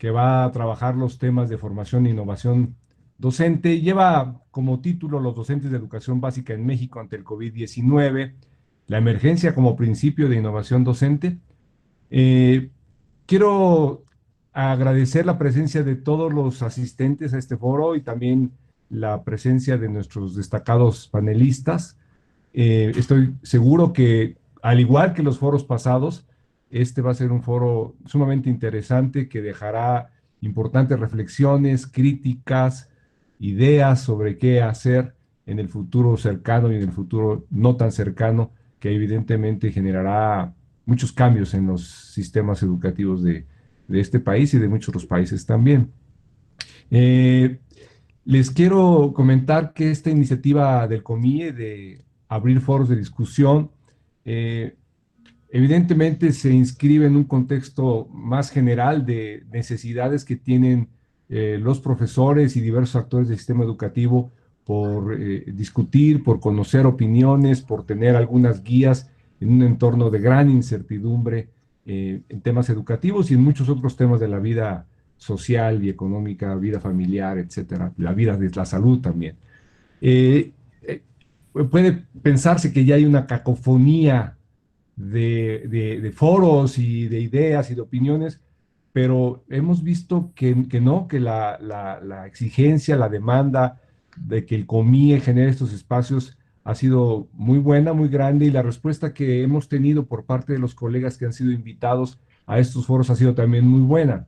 que va a trabajar los temas de formación e innovación docente. Lleva como título Los docentes de educación básica en México ante el COVID-19, la emergencia como principio de innovación docente. Eh, Quiero agradecer la presencia de todos los asistentes a este foro y también la presencia de nuestros destacados panelistas. Estoy seguro que, al igual que los foros pasados, este va a ser un foro sumamente interesante que dejará importantes reflexiones, críticas, ideas sobre qué hacer en el futuro cercano y en el futuro no tan cercano, que evidentemente generará muchos cambios en los sistemas educativos de este país y de muchos otros países también. Eh, Les quiero comentar que esta iniciativa del COMIE de abrir foros de discusión, eh, evidentemente se inscribe en un contexto más general de necesidades que tienen los profesores y diversos actores del sistema educativo por discutir, por conocer opiniones, por tener algunas guías en un entorno de gran incertidumbre en temas educativos y en muchos otros temas de la vida social y económica, vida familiar, etcétera, la vida de la salud también. Eh, eh, Puede pensarse que ya hay una cacofonía de foros y de ideas y de opiniones, pero hemos visto que no, que la exigencia, la demanda de que el COMIE genere estos espacios ha sido muy buena, muy grande, y la respuesta que hemos tenido por parte de los colegas que han sido invitados a estos foros ha sido también muy buena.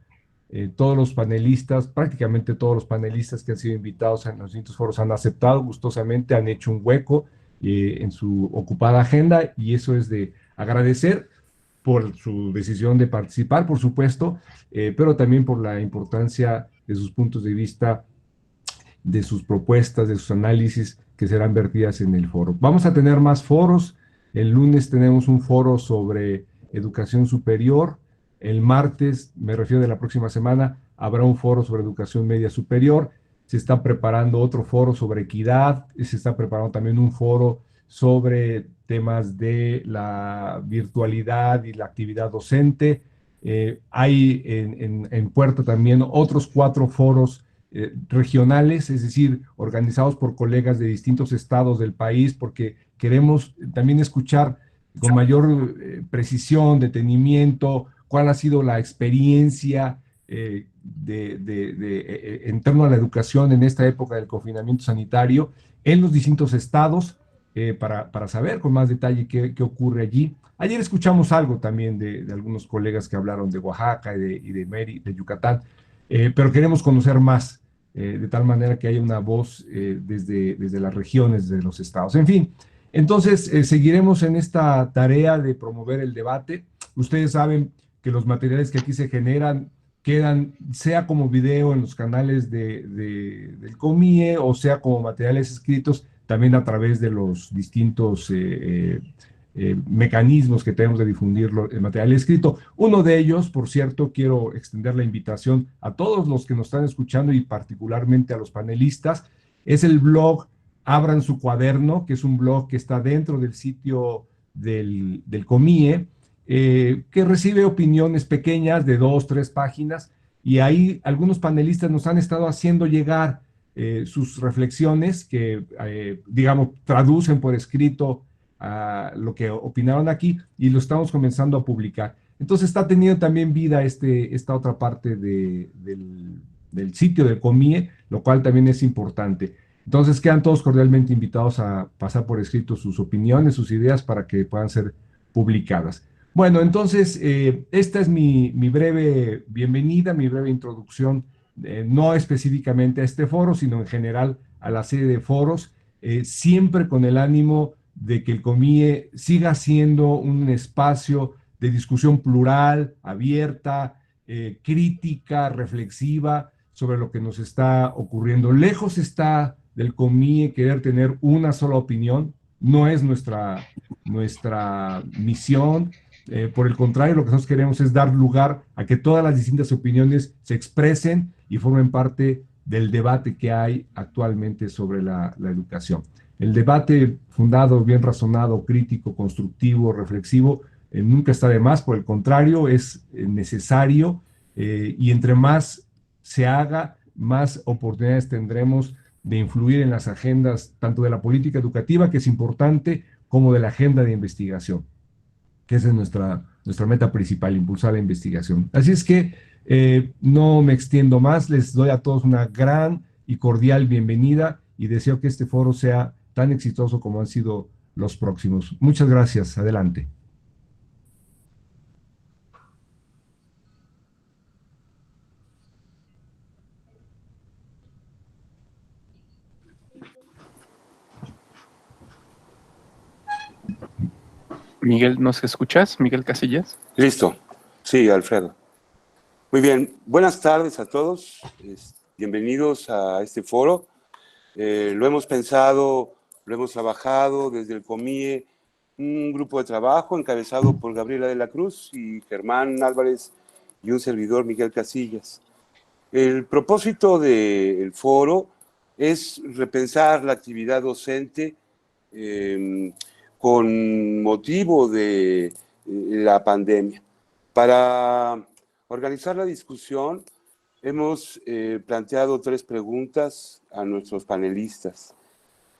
Todos los panelistas, prácticamente todos los panelistas que han sido invitados a los distintos foros han aceptado gustosamente, han hecho un hueco en su ocupada agenda, y eso es de agradecer por su decisión de participar, por supuesto, pero también por la importancia de sus puntos de vista, de sus propuestas, de sus análisis que serán vertidas en el foro. Vamos a tener más foros. El lunes tenemos un foro sobre educación superior. El martes, me refiero de la próxima semana, habrá un foro sobre educación media superior. Se está preparando otro foro sobre equidad. Se está preparando también un foro sobre temas de la virtualidad y la actividad docente. Hay en puerta también otros 4 foros regionales, es decir, organizados por colegas de distintos estados del país, porque queremos también escuchar con mayor precisión, detenimiento, cuál ha sido la experiencia en torno a la educación en esta época del confinamiento sanitario en los distintos estados, para saber con más detalle qué ocurre allí. Ayer escuchamos algo también de algunos colegas que hablaron de Oaxaca de Yucatán, pero queremos conocer más, de tal manera que haya una voz desde las regiones de los estados. En fin, entonces seguiremos en esta tarea de promover el debate. Ustedes saben que los materiales que aquí se generan quedan, sea como video en los canales del COMIE, o sea como materiales escritos también a través de los distintos mecanismos que tenemos de difundir el material escrito. Uno de ellos, por cierto, quiero extender la invitación a todos los que nos están escuchando y particularmente a los panelistas, es el blog Abran su Cuaderno, que es un blog que está dentro del sitio del COMIE, que recibe opiniones pequeñas de 2, 3 páginas, y ahí algunos panelistas nos han estado haciendo llegar sus reflexiones que, digamos, traducen por escrito a lo que opinaron aquí, y lo estamos comenzando a publicar. Entonces está teniendo también vida esta otra parte del sitio del COMIE, lo cual también es importante. Entonces quedan todos cordialmente invitados a pasar por escrito sus opiniones, sus ideas, para que puedan ser publicadas. Bueno, entonces esta es mi breve bienvenida, mi breve introducción, no específicamente a este foro, sino en general a la serie de foros, siempre con el ánimo de que el COMIE siga siendo un espacio de discusión plural, abierta, crítica, reflexiva sobre lo que nos está ocurriendo. Lejos está del COMIE querer tener una sola opinión, no es nuestra misión. Por el contrario, lo que nosotros queremos es dar lugar a que todas las distintas opiniones se expresen y formen parte del debate que hay actualmente sobre la educación. El debate fundado, bien razonado, crítico, constructivo, reflexivo, nunca está de más. Por el contrario, es necesario, y entre más se haga, más oportunidades tendremos de influir en las agendas tanto de la política educativa, que es importante, como de la agenda de investigación, que esa es nuestra meta principal, impulsar la investigación. Así es que no me extiendo más, les doy a todos una gran y cordial bienvenida y deseo que este foro sea tan exitoso como han sido los próximos. Muchas gracias, adelante. Miguel, ¿nos escuchas? Miguel Casillas. Listo. Sí, Alfredo. Muy bien. Buenas tardes a todos. Bienvenidos a este foro. Lo hemos pensado, lo hemos trabajado desde el COMIE, un grupo de trabajo encabezado por Gabriela de la Cruz y Germán Álvarez y un servidor, Miguel Casillas. El propósito del foro es repensar la actividad docente con motivo de la pandemia. Para organizar la discusión, hemos planteado 3 preguntas a nuestros panelistas.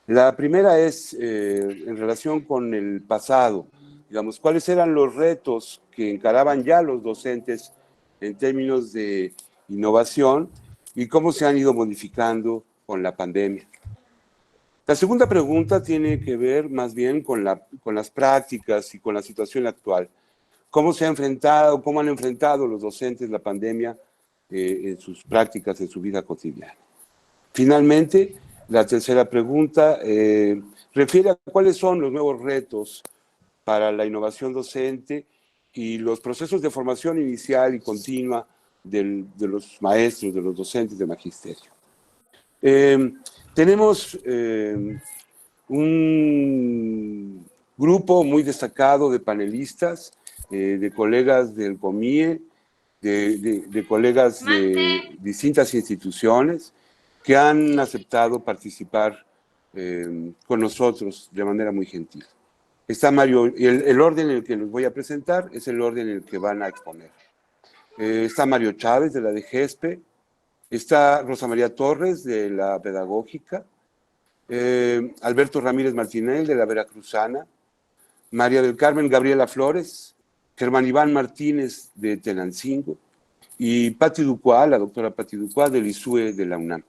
La primera es en relación con el pasado, digamos, ¿cuáles eran los retos que encaraban ya los docentes en términos de innovación y cómo se han ido modificando con la pandemia? La segunda pregunta tiene que ver más bien con las prácticas y con la situación actual. ¿Cómo han enfrentado los docentes la pandemia en sus prácticas, en su vida cotidiana? Finalmente, la tercera pregunta refiere a cuáles son los nuevos retos para la innovación docente y los procesos de formación inicial y continua de los maestros, de los docentes de magisterio. Tenemos un grupo muy destacado de panelistas, de colegas del COMIE, de colegas de distintas instituciones que han aceptado participar con nosotros de manera muy gentil. Está Mario, el orden en el que los voy a presentar es el orden en el que van a exponer. Está Mario Chávez, de la DGESPE, está Rosa María Torres, de la Pedagógica, Alberto Ramírez Martínez, de la Veracruzana, María del Carmen Gabriela Flores, Germán Iván Martínez, de Tenancingo, y Pati Ducuá, la doctora Pati Ducuá, del ISUE de la UNAM.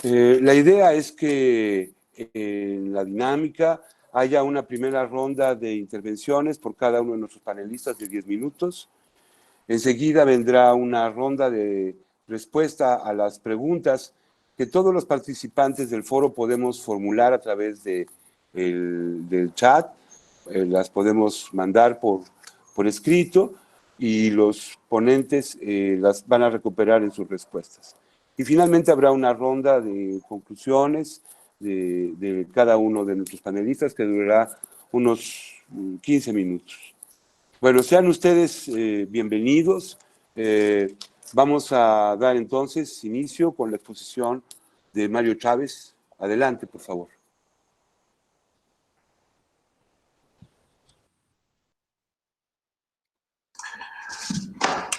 La idea es que en la dinámica haya una primera ronda de intervenciones por cada uno de nuestros panelistas de 10 minutos. Enseguida vendrá una ronda de respuesta a las preguntas que todos los participantes del foro podemos formular a través del chat. Las podemos mandar por escrito y los ponentes las van a recuperar en sus respuestas. Y finalmente habrá una ronda de conclusiones de cada uno de nuestros panelistas que durará unos 15 minutos. Bueno, sean ustedes bienvenidos. Vamos a dar entonces inicio con la exposición de Mario Chávez. Adelante, por favor.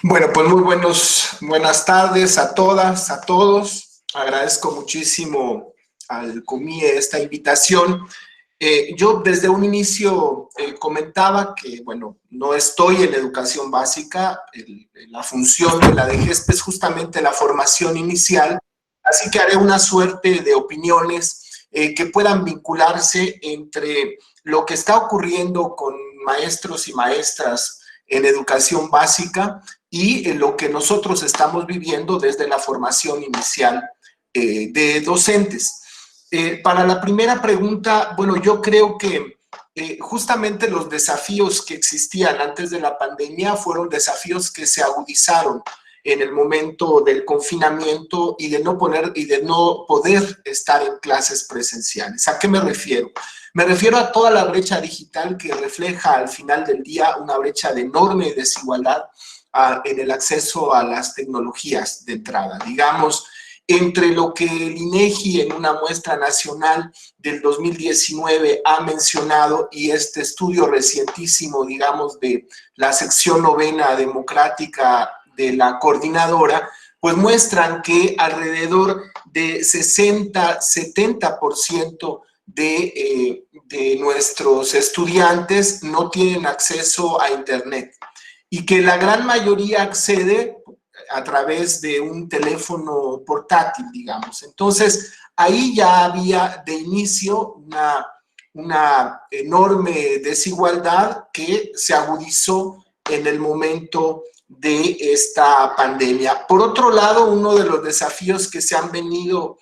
Bueno, pues muy buenas tardes a todas, a todos. Agradezco muchísimo al COMIE esta invitación. Yo desde un inicio comentaba que, bueno, no estoy en educación básica, la función de la DGESP es justamente la formación inicial, así que haré una suerte de opiniones que puedan vincularse entre lo que está ocurriendo con maestros y maestras en educación básica y lo que nosotros estamos viviendo desde la formación inicial de docentes. Para la primera pregunta, bueno, yo creo que justamente los desafíos que existían antes de la pandemia fueron desafíos que se agudizaron en el momento del confinamiento y de no poder estar en clases presenciales. ¿A qué me refiero? Me refiero a toda la brecha digital que refleja al final del día una brecha de enorme desigualdad en el acceso a las tecnologías de entrada. Digamos, entre lo que el INEGI en una muestra nacional del 2019 ha mencionado y este estudio recientísimo, digamos, de la sección novena democrática de la coordinadora, pues muestran que alrededor de 60-70% de nuestros estudiantes no tienen acceso a Internet y que la gran mayoría accede a través de un teléfono portátil, digamos. Entonces, ahí ya había de inicio una enorme desigualdad que se agudizó en el momento de esta pandemia. Por otro lado, uno de los desafíos que se han venido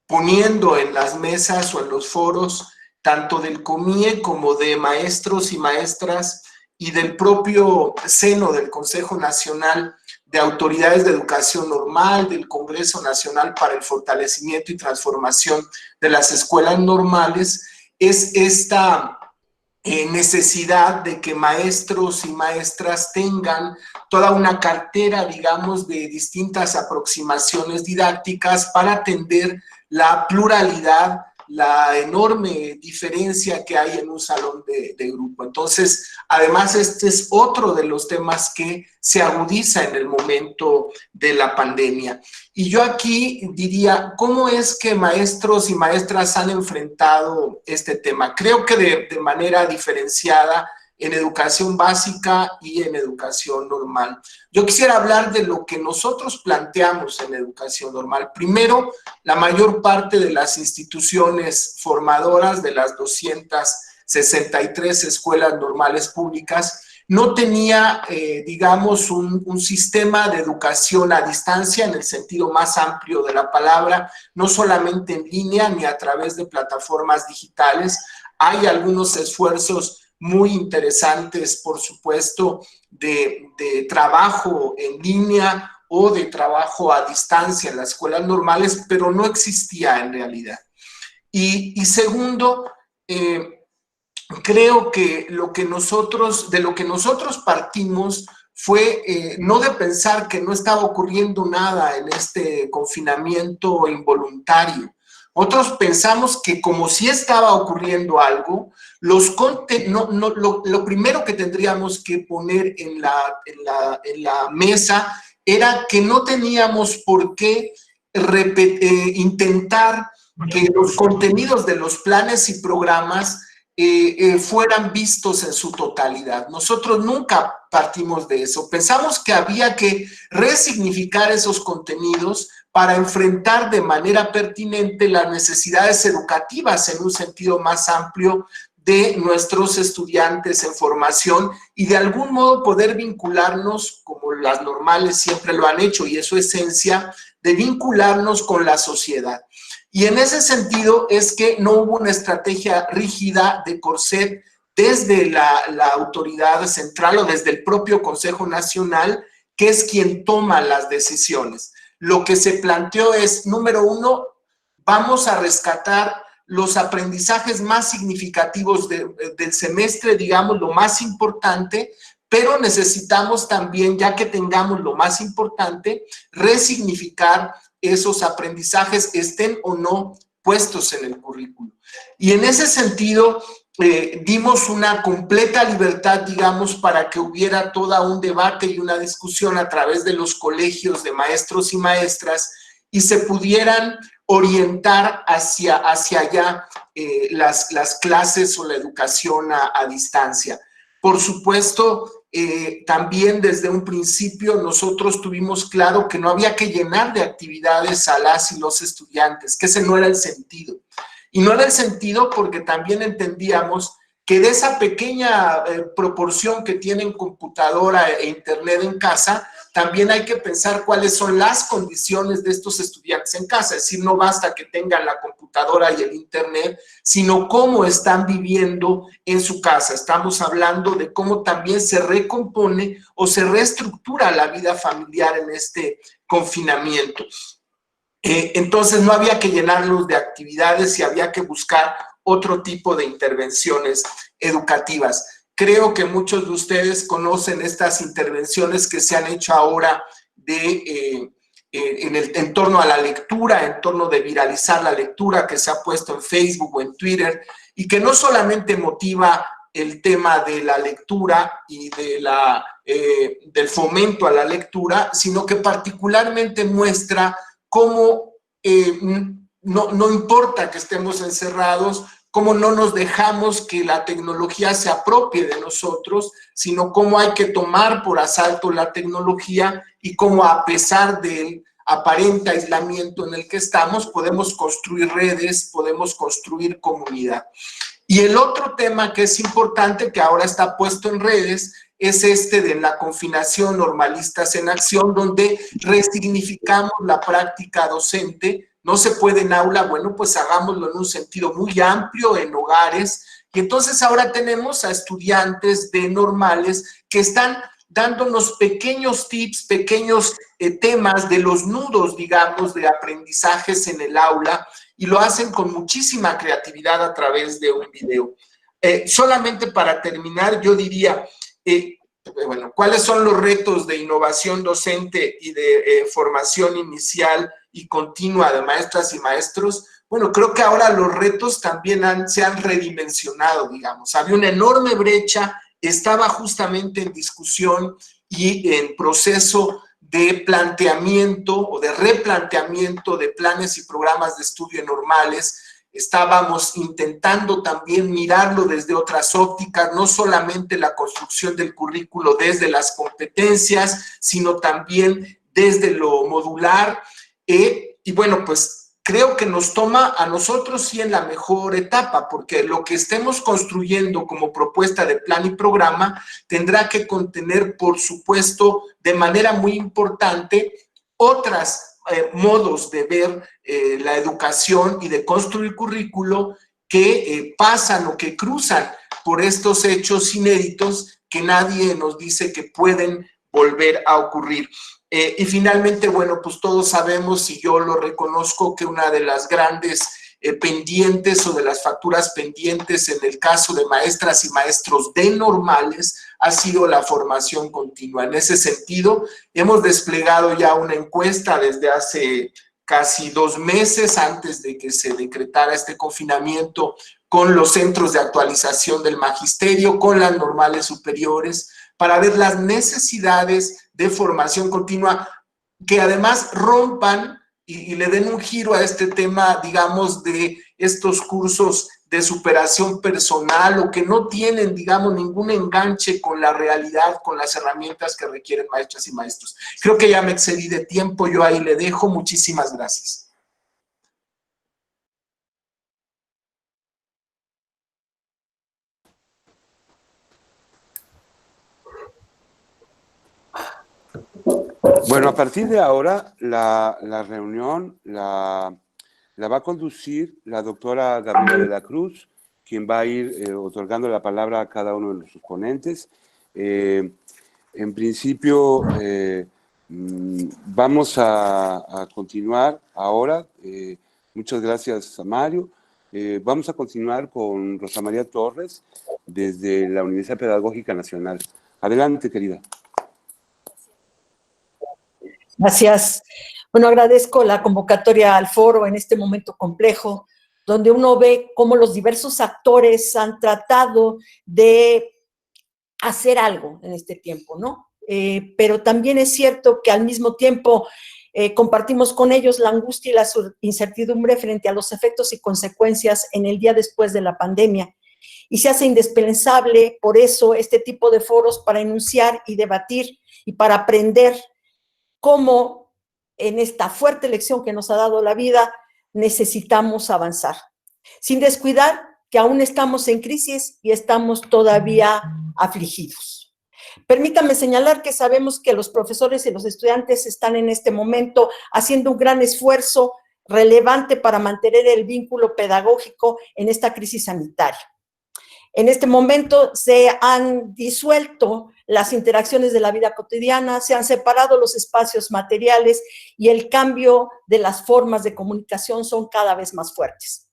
poniendo en las mesas o en los foros, tanto del COMIE como de maestros y maestras y del propio seno del Consejo Nacional de Autoridades de Educación Normal, del Congreso Nacional para el Fortalecimiento y Transformación de las Escuelas Normales, es esta necesidad de que maestros y maestras tengan toda una cartera, digamos, de distintas aproximaciones didácticas para atender la pluralidad, la enorme diferencia que hay en un salón de grupo. Entonces, además, este es otro de los temas que se agudiza en el momento de la pandemia. Y yo aquí diría, ¿cómo es que maestros y maestras han enfrentado este tema? Creo que de manera diferenciada en educación básica y en educación normal. Yo quisiera hablar de lo que nosotros planteamos en educación normal. Primero, la mayor parte de las instituciones formadoras, de las 263 escuelas normales públicas, no tenía, digamos, un sistema de educación a distancia en el sentido más amplio de la palabra, no solamente en línea ni a través de plataformas digitales. Hay algunos esfuerzos muy interesantes, por supuesto, de trabajo en línea o de trabajo a distancia en las escuelas normales, pero no existía en realidad. Y segundo, creo que de lo que nosotros partimos fue no de pensar que no estaba ocurriendo nada en este confinamiento involuntario. Otros pensamos que como si estaba ocurriendo algo, lo primero que tendríamos que poner en la mesa era que no teníamos por qué intentar que los contenidos de los planes y programas fueran vistos en su totalidad. Nosotros nunca partimos de eso. Pensamos que había que resignificar esos contenidos para enfrentar de manera pertinente las necesidades educativas en un sentido más amplio de nuestros estudiantes en formación y de algún modo poder vincularnos, como las normales siempre lo han hecho, y es su esencia, de vincularnos con la sociedad. Y en ese sentido es que no hubo una estrategia rígida de corset desde la autoridad central o desde el propio Consejo Nacional, que es quien toma las decisiones. Lo que se planteó es, número uno, vamos a rescatar los aprendizajes más significativos del semestre, digamos, lo más importante, pero necesitamos también, ya que tengamos lo más importante, resignificar esos aprendizajes, estén o no puestos en el currículo. Y en ese sentido, dimos una completa libertad, digamos, para que hubiera todo un debate y una discusión a través de los colegios de maestros y maestras y se pudieran orientar hacia allá las clases o la educación a distancia. Por supuesto, también desde un principio nosotros tuvimos claro que no había que llenar de actividades a las y los estudiantes, que ese no era el sentido. Y no era el sentido porque también entendíamos que de esa pequeña proporción que tienen computadora e internet en casa, también hay que pensar cuáles son las condiciones de estos estudiantes en casa. Es decir, no basta que tengan la computadora y el internet, sino cómo están viviendo en su casa. Estamos hablando de cómo también se recompone o se reestructura la vida familiar en este confinamiento. Entonces no había que llenarlos de actividades y había que buscar otro tipo de intervenciones educativas. Creo que muchos de ustedes conocen estas intervenciones que se han hecho ahora en torno a la lectura, en torno de viralizar la lectura que se ha puesto en Facebook o en Twitter y que no solamente motiva el tema de la lectura y de la del fomento a la lectura, sino que particularmente muestra cómo no importa que estemos encerrados, cómo no nos dejamos que la tecnología se apropie de nosotros, sino cómo hay que tomar por asalto la tecnología y cómo, a pesar del aparente aislamiento en el que estamos, podemos construir redes, podemos construir comunidad. Y el otro tema que es importante, que ahora está puesto en redes, es este de la confinación Normalistas en Acción, donde resignificamos la práctica docente. No se puede en aula, bueno, pues hagámoslo en un sentido muy amplio, en hogares. Y entonces ahora tenemos a estudiantes de normales que están dándonos pequeños tips, pequeños temas de los nudos, digamos, de aprendizajes en el aula, y lo hacen con muchísima creatividad a través de un video. Solamente para terminar, yo diría, bueno, ¿cuáles son los retos de innovación docente y de formación inicial y continua de maestras y maestros? Bueno, creo que ahora los retos también se han redimensionado, digamos. Había una enorme brecha, estaba justamente en discusión y en proceso de planteamiento o de replanteamiento de planes y programas de estudio normales. Estábamos intentando también mirarlo desde otras ópticas, no solamente la construcción del currículo desde las competencias, sino también desde lo modular. Y bueno, pues creo que nos toma a nosotros sí en la mejor etapa, porque lo que estemos construyendo como propuesta de plan y programa tendrá que contener, por supuesto, de manera muy importante, otras modos de ver la educación y de construir currículo que pasan o que cruzan por estos hechos inéditos que nadie nos dice que pueden volver a ocurrir. Y finalmente, bueno, pues todos sabemos, y yo lo reconozco, que una de las grandes pendientes o de las facturas pendientes en el caso de maestras y maestros de normales ha sido la formación continua. En ese sentido, hemos desplegado ya una encuesta desde hace casi 2 meses antes de que se decretara este confinamiento con los centros de actualización del magisterio, con las normales superiores, para ver las necesidades de formación continua que además rompan y le den un giro a este tema, digamos, de estos cursos de superación personal o que no tienen, digamos, ningún enganche con la realidad, con las herramientas que requieren maestras y maestros. Creo que ya me excedí de tiempo, yo ahí le dejo. Muchísimas gracias. Bueno, a partir de ahora, la reunión la va a conducir la doctora Gabriela de la Cruz, quien va a ir otorgando la palabra a cada uno de los ponentes. En principio, vamos a continuar ahora. Muchas gracias a Mario. Vamos a continuar con Rosa María Torres, desde la Universidad Pedagógica Nacional. Adelante, querida. Gracias. Bueno, agradezco la convocatoria al foro en este momento complejo, donde uno ve cómo los diversos actores han tratado de hacer algo en este tiempo, ¿no? Pero también es cierto que al mismo tiempo compartimos con ellos la angustia y la incertidumbre frente a los efectos y consecuencias en el día después de la pandemia. Y se hace indispensable, por eso, este tipo de foros para enunciar y debatir y para aprender cómo en esta fuerte lección que nos ha dado la vida necesitamos avanzar, sin descuidar que aún estamos en crisis y estamos todavía afligidos. Permítanme señalar que sabemos que los profesores y los estudiantes están en este momento haciendo un gran esfuerzo relevante para mantener el vínculo pedagógico en esta crisis sanitaria. En este momento se han disuelto las interacciones de la vida cotidiana, se han separado los espacios materiales y el cambio de las formas de comunicación son cada vez más fuertes.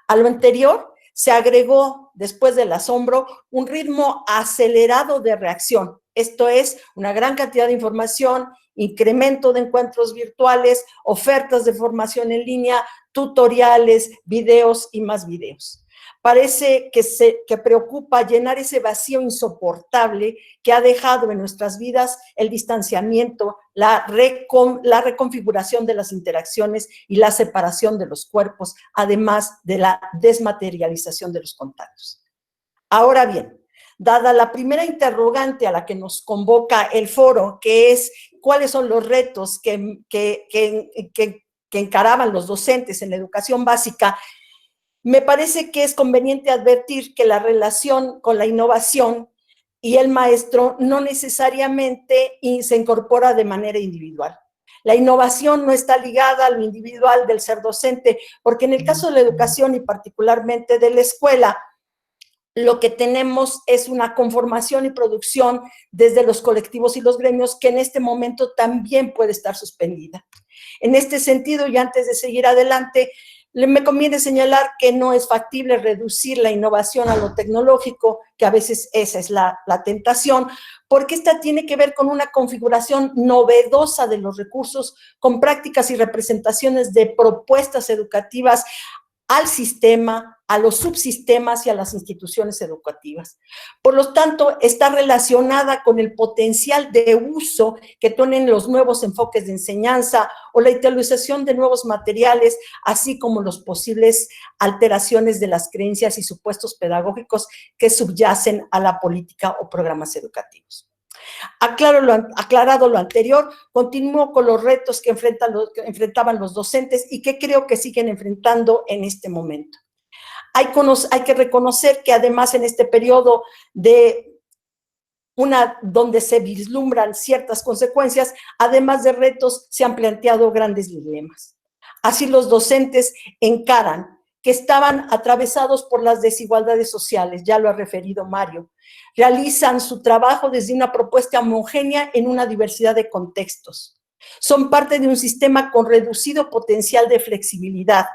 A lo anterior se agregó, después del asombro, un ritmo acelerado de reacción. Esto es, una gran cantidad de información, incremento de encuentros virtuales, ofertas de formación en línea, tutoriales, videos y más videos. Parece que preocupa llenar ese vacío insoportable que ha dejado en nuestras vidas el distanciamiento, la reconfiguración de las interacciones y la separación de los cuerpos, además de la desmaterialización de los contactos. Ahora bien, dada la primera interrogante a la que nos convoca el foro, que es cuáles son los retos que encaraban los docentes en la educación básica, me parece que es conveniente advertir que la relación con la innovación y el maestro no necesariamente se incorpora de manera individual. La innovación no está ligada a lo individual del ser docente, porque en el caso de la educación y particularmente de la escuela, lo que tenemos es una conformación y producción desde los colectivos y los gremios que en este momento también puede estar suspendida. En este sentido, y antes de seguir adelante, me conviene señalar que no es factible reducir la innovación a lo tecnológico, que a veces esa es la tentación, porque esta tiene que ver con una configuración novedosa de los recursos, con prácticas y representaciones de propuestas educativas al sistema, a los subsistemas y a las instituciones educativas. Por lo tanto, está relacionada con el potencial de uso que tienen los nuevos enfoques de enseñanza o la utilización de nuevos materiales, así como las posibles alteraciones de las creencias y supuestos pedagógicos que subyacen a la política o programas educativos. Aclarado lo anterior, continúo con los retos que enfrentaban los docentes y que creo que siguen enfrentando en este momento. Hay que reconocer que además en este periodo donde se vislumbran ciertas consecuencias, además de retos, se han planteado grandes dilemas. Así los docentes encaran que estaban atravesados por las desigualdades sociales, ya lo ha referido Mario. Realizan su trabajo desde una propuesta homogénea en una diversidad de contextos. Son parte de un sistema con reducido potencial de flexibilidad.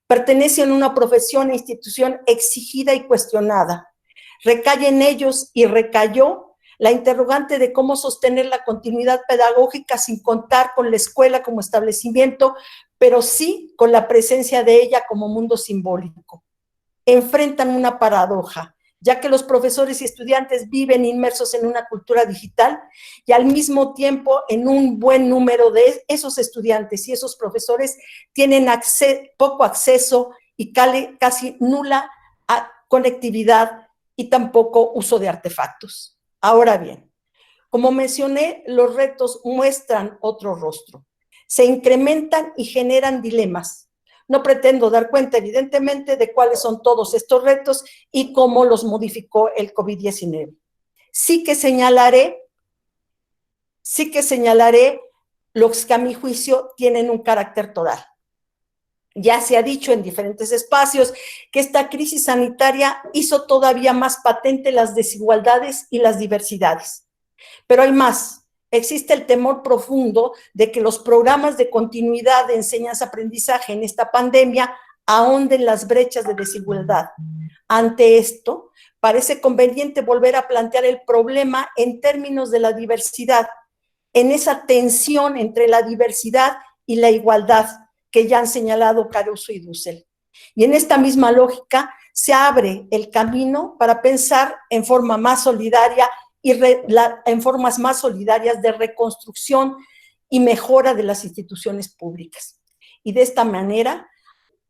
Pertenecen a una profesión e institución exigida y cuestionada. Recae en ellos y recayó la interrogante de cómo sostener la continuidad pedagógica sin contar con la escuela como establecimiento, pero sí con la presencia de ella como mundo simbólico. Enfrentan una paradoja, ya que los profesores y estudiantes viven inmersos en una cultura digital y al mismo tiempo en un buen número de esos estudiantes y esos profesores tienen poco acceso y casi nula conectividad y tampoco uso de artefactos. Ahora bien, como mencioné, los retos muestran otro rostro. Se incrementan y generan dilemas. No pretendo dar cuenta, evidentemente, de cuáles son todos estos retos y cómo los modificó el COVID-19. Sí que señalaré los que a mi juicio tienen un carácter total. Ya se ha dicho en diferentes espacios que esta crisis sanitaria hizo todavía más patente las desigualdades y las diversidades. Pero hay más. Existe el temor profundo de que los programas de continuidad de enseñanza-aprendizaje en esta pandemia ahonden las brechas de desigualdad. Ante esto, parece conveniente volver a plantear el problema en términos de la diversidad, en esa tensión entre la diversidad y la igualdad que ya han señalado Caruso y Dussel. Y en esta misma lógica se abre el camino para pensar en forma más solidaria en formas más solidarias de reconstrucción y mejora de las instituciones públicas. Y de esta manera,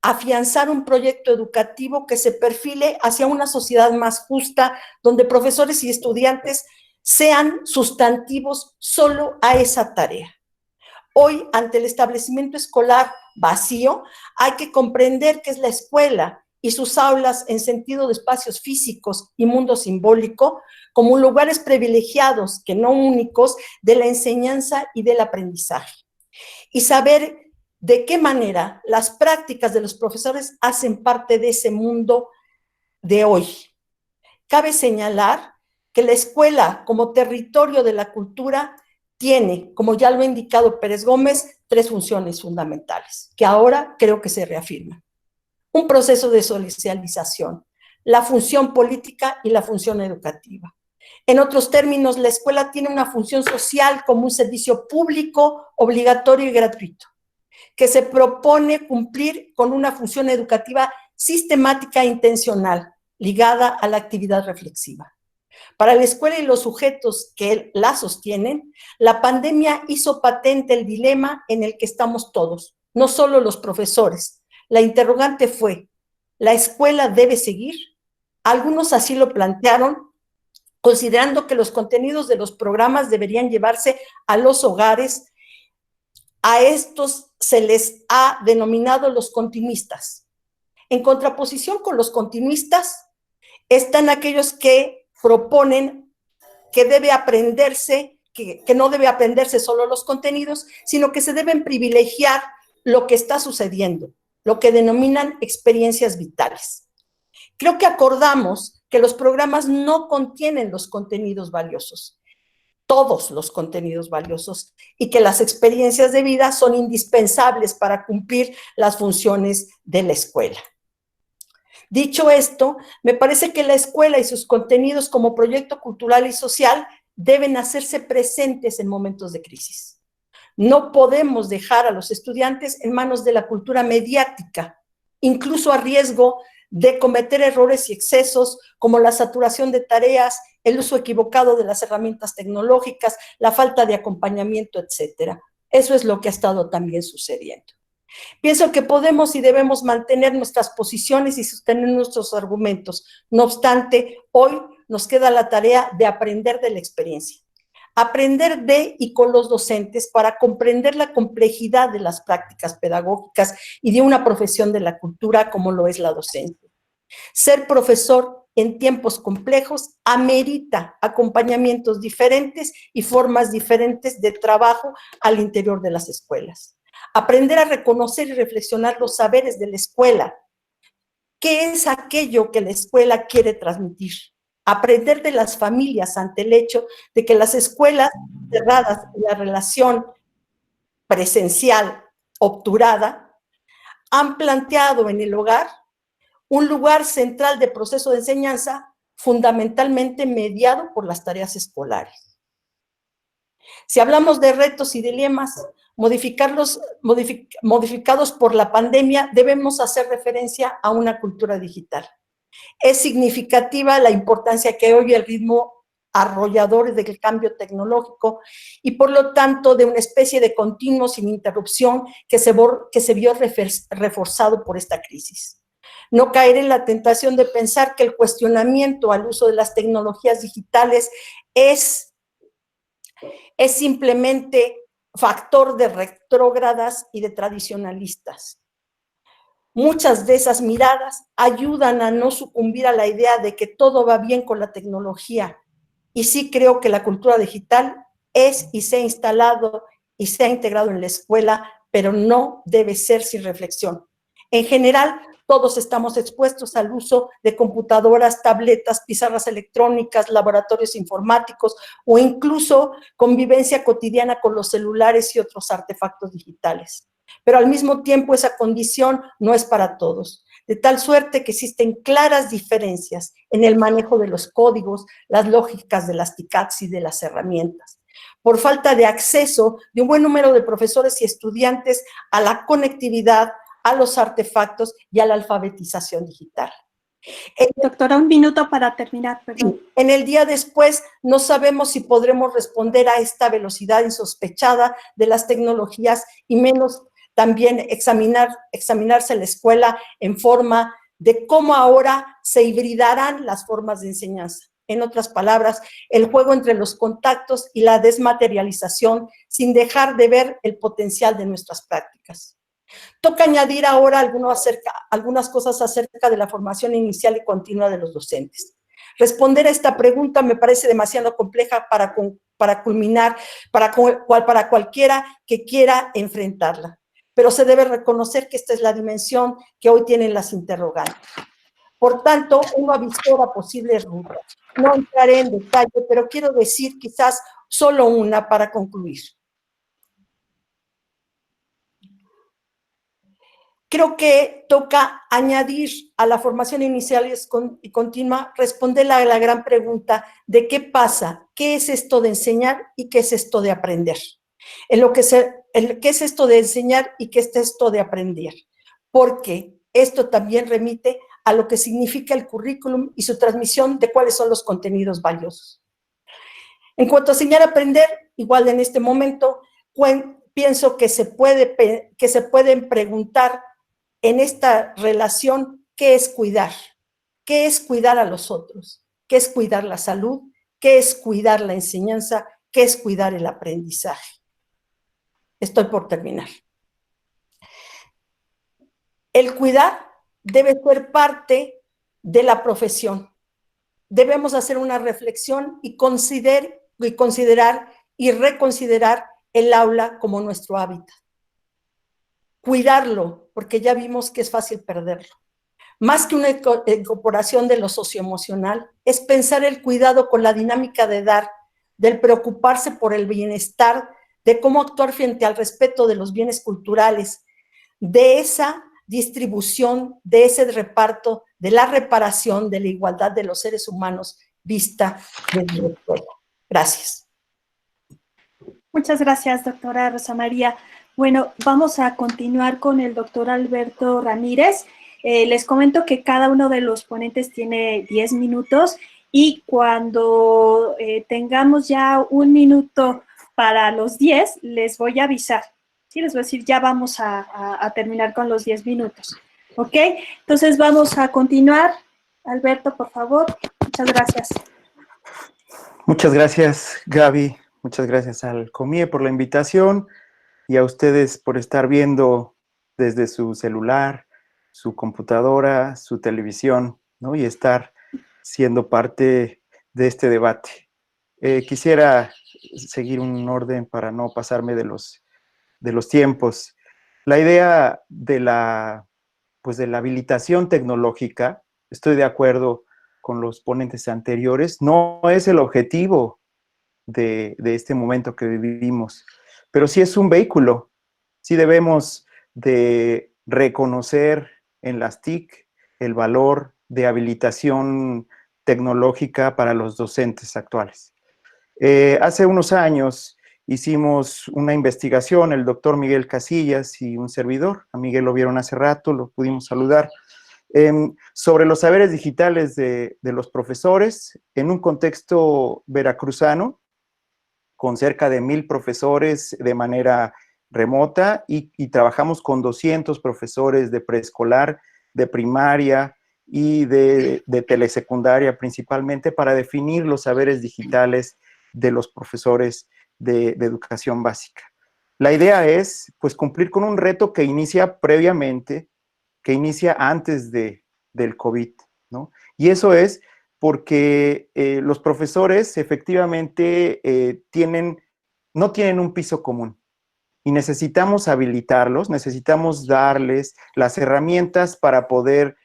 afianzar un proyecto educativo que se perfile hacia una sociedad más justa, donde profesores y estudiantes sean sustantivos solo a esa tarea. Hoy, ante el establecimiento escolar vacío, hay que comprender qué es la escuela y sus aulas en sentido de espacios físicos y mundo simbólico como lugares privilegiados, que no únicos, de la enseñanza y del aprendizaje. Y saber de qué manera las prácticas de los profesores hacen parte de ese mundo de hoy. Cabe señalar que la escuela como territorio de la cultura tiene, como ya lo ha indicado Pérez Gómez, 3 funciones fundamentales, que ahora creo que se reafirman. Un proceso de socialización, la función política y la función educativa. En otros términos, la escuela tiene una función social como un servicio público, obligatorio y gratuito, que se propone cumplir con una función educativa sistemática e intencional ligada a la actividad reflexiva. Para la escuela y los sujetos que la sostienen, la pandemia hizo patente el dilema en el que estamos todos, no solo los profesores. La interrogante fue, ¿la escuela debe seguir? Algunos así lo plantearon, considerando que los contenidos de los programas deberían llevarse a los hogares. A estos se les ha denominado los continuistas. En contraposición con los continuistas están aquellos que proponen que debe aprenderse, que no debe aprenderse solo los contenidos, sino que se deben privilegiar lo que está sucediendo, lo que denominan experiencias vitales. Creo que acordamos que los programas no contienen los contenidos valiosos, todos los contenidos valiosos, y que las experiencias de vida son indispensables para cumplir las funciones de la escuela. Dicho esto, me parece que la escuela y sus contenidos como proyecto cultural y social deben hacerse presentes en momentos de crisis. No podemos dejar a los estudiantes en manos de la cultura mediática, incluso a riesgo de cometer errores y excesos como la saturación de tareas, el uso equivocado de las herramientas tecnológicas, la falta de acompañamiento, etcétera. Eso es lo que ha estado también sucediendo. Pienso que podemos y debemos mantener nuestras posiciones y sostener nuestros argumentos. No obstante, hoy nos queda la tarea de aprender de la experiencia. Aprender de y con los docentes para comprender la complejidad de las prácticas pedagógicas y de una profesión de la cultura como lo es la docencia. Ser profesor en tiempos complejos amerita acompañamientos diferentes y formas diferentes de trabajo al interior de las escuelas. Aprender a reconocer y reflexionar los saberes de la escuela. ¿Qué es aquello que la escuela quiere transmitir? Aprender de las familias ante el hecho de que las escuelas cerradas en la relación presencial obturada han planteado en el hogar un lugar central de proceso de enseñanza fundamentalmente mediado por las tareas escolares. Si hablamos de retos y dilemas modificados por la pandemia, debemos hacer referencia a una cultura digital. Es significativa la importancia que hoy el ritmo arrollador del cambio tecnológico y por lo tanto de una especie de continuo sin interrupción que se vio reforzado por esta crisis. No caer en la tentación de pensar que el cuestionamiento al uso de las tecnologías digitales es simplemente factor de retrógradas y de tradicionalistas. Muchas de esas miradas ayudan a no sucumbir a la idea de que todo va bien con la tecnología. Y sí creo que la cultura digital es y se ha instalado y se ha integrado en la escuela, pero no debe ser sin reflexión. En general, todos estamos expuestos al uso de computadoras, tabletas, pizarras electrónicas, laboratorios informáticos o incluso convivencia cotidiana con los celulares y otros artefactos digitales. Pero al mismo tiempo esa condición no es para todos, de tal suerte que existen claras diferencias en el manejo de los códigos, las lógicas de las TICACs y de las herramientas. Por falta de acceso de un buen número de profesores y estudiantes a la conectividad, a los artefactos y a la alfabetización digital. Doctora, un minuto para terminar, perdón. En el día después no sabemos si podremos responder a esta velocidad insospechada de las tecnologías y menos también examinarse la escuela en forma de cómo ahora se hibridarán las formas de enseñanza. En otras palabras, el juego entre los contactos y la desmaterialización sin dejar de ver el potencial de nuestras prácticas. Toca añadir ahora algunas cosas acerca de la formación inicial y continua de los docentes. Responder a esta pregunta me parece demasiado compleja para cualquiera que quiera enfrentarla, pero se debe reconocer que esta es la dimensión que hoy tienen las interrogantes. Por tanto, uno avisora posibles rutas. No entraré en detalle, pero quiero decir quizás solo una para concluir. Creo que toca añadir a la formación inicial y continua, responder a la gran pregunta de qué pasa, qué es esto de enseñar y qué es esto de aprender. ¿Qué es esto de enseñar y qué es esto de aprender? Porque Esto también remite a lo que significa el currículum y su transmisión de cuáles son los contenidos valiosos. En cuanto a enseñar a aprender, igual en este momento, pienso que se pueden preguntar en esta relación qué es cuidar. ¿Qué es cuidar a los otros? ¿Qué es cuidar la salud? ¿Qué es cuidar la enseñanza? ¿Qué es cuidar el aprendizaje? Estoy por terminar. El cuidar debe ser parte de la profesión. Debemos hacer una reflexión y considerar y reconsiderar el aula como nuestro hábitat. Cuidarlo, porque ya vimos que es fácil perderlo. Más que una incorporación de lo socioemocional, es pensar el cuidado con la dinámica de dar, del preocuparse por el bienestar, de cómo actuar frente al respeto de los bienes culturales, de esa distribución, de ese reparto, de la reparación, de la igualdad de los seres humanos vista desde el pueblo. Gracias. Muchas gracias, doctora Rosa María. Bueno, vamos a continuar con el doctor Alberto Ramírez. Les comento que cada uno de los ponentes tiene 10 minutos y cuando tengamos ya un minuto para los 10, les voy a avisar. Sí, les voy a decir, ya vamos a terminar con los 10 minutos. ¿Ok? Entonces vamos a continuar. Alberto, por favor. Muchas gracias. Muchas gracias, Gaby. Muchas gracias al COMIE por la invitación y a ustedes por estar viendo desde su celular, su computadora, su televisión, ¿no? Y estar siendo parte de este debate. Quisiera seguir un orden para no pasarme de los tiempos. La idea de la habilitación tecnológica, estoy de acuerdo con los ponentes anteriores, no es el objetivo de este momento que vivimos, pero sí es un vehículo. Sí debemos de reconocer en las TIC el valor de habilitación tecnológica para los docentes actuales. Hace unos años hicimos una investigación, el doctor Miguel Casillas y un servidor, a Miguel lo vieron hace rato, lo pudimos saludar, sobre los saberes digitales de los profesores en un contexto veracruzano, con cerca de 1000 profesores de manera remota y trabajamos con 200 profesores de preescolar, de primaria y de telesecundaria principalmente para definir los saberes digitales de los profesores de educación básica. La idea es, pues, cumplir con un reto que inicia previamente, que inicia antes del COVID, ¿no? Y eso es porque los profesores efectivamente no tienen un piso común y necesitamos habilitarlos, necesitamos darles las herramientas para poder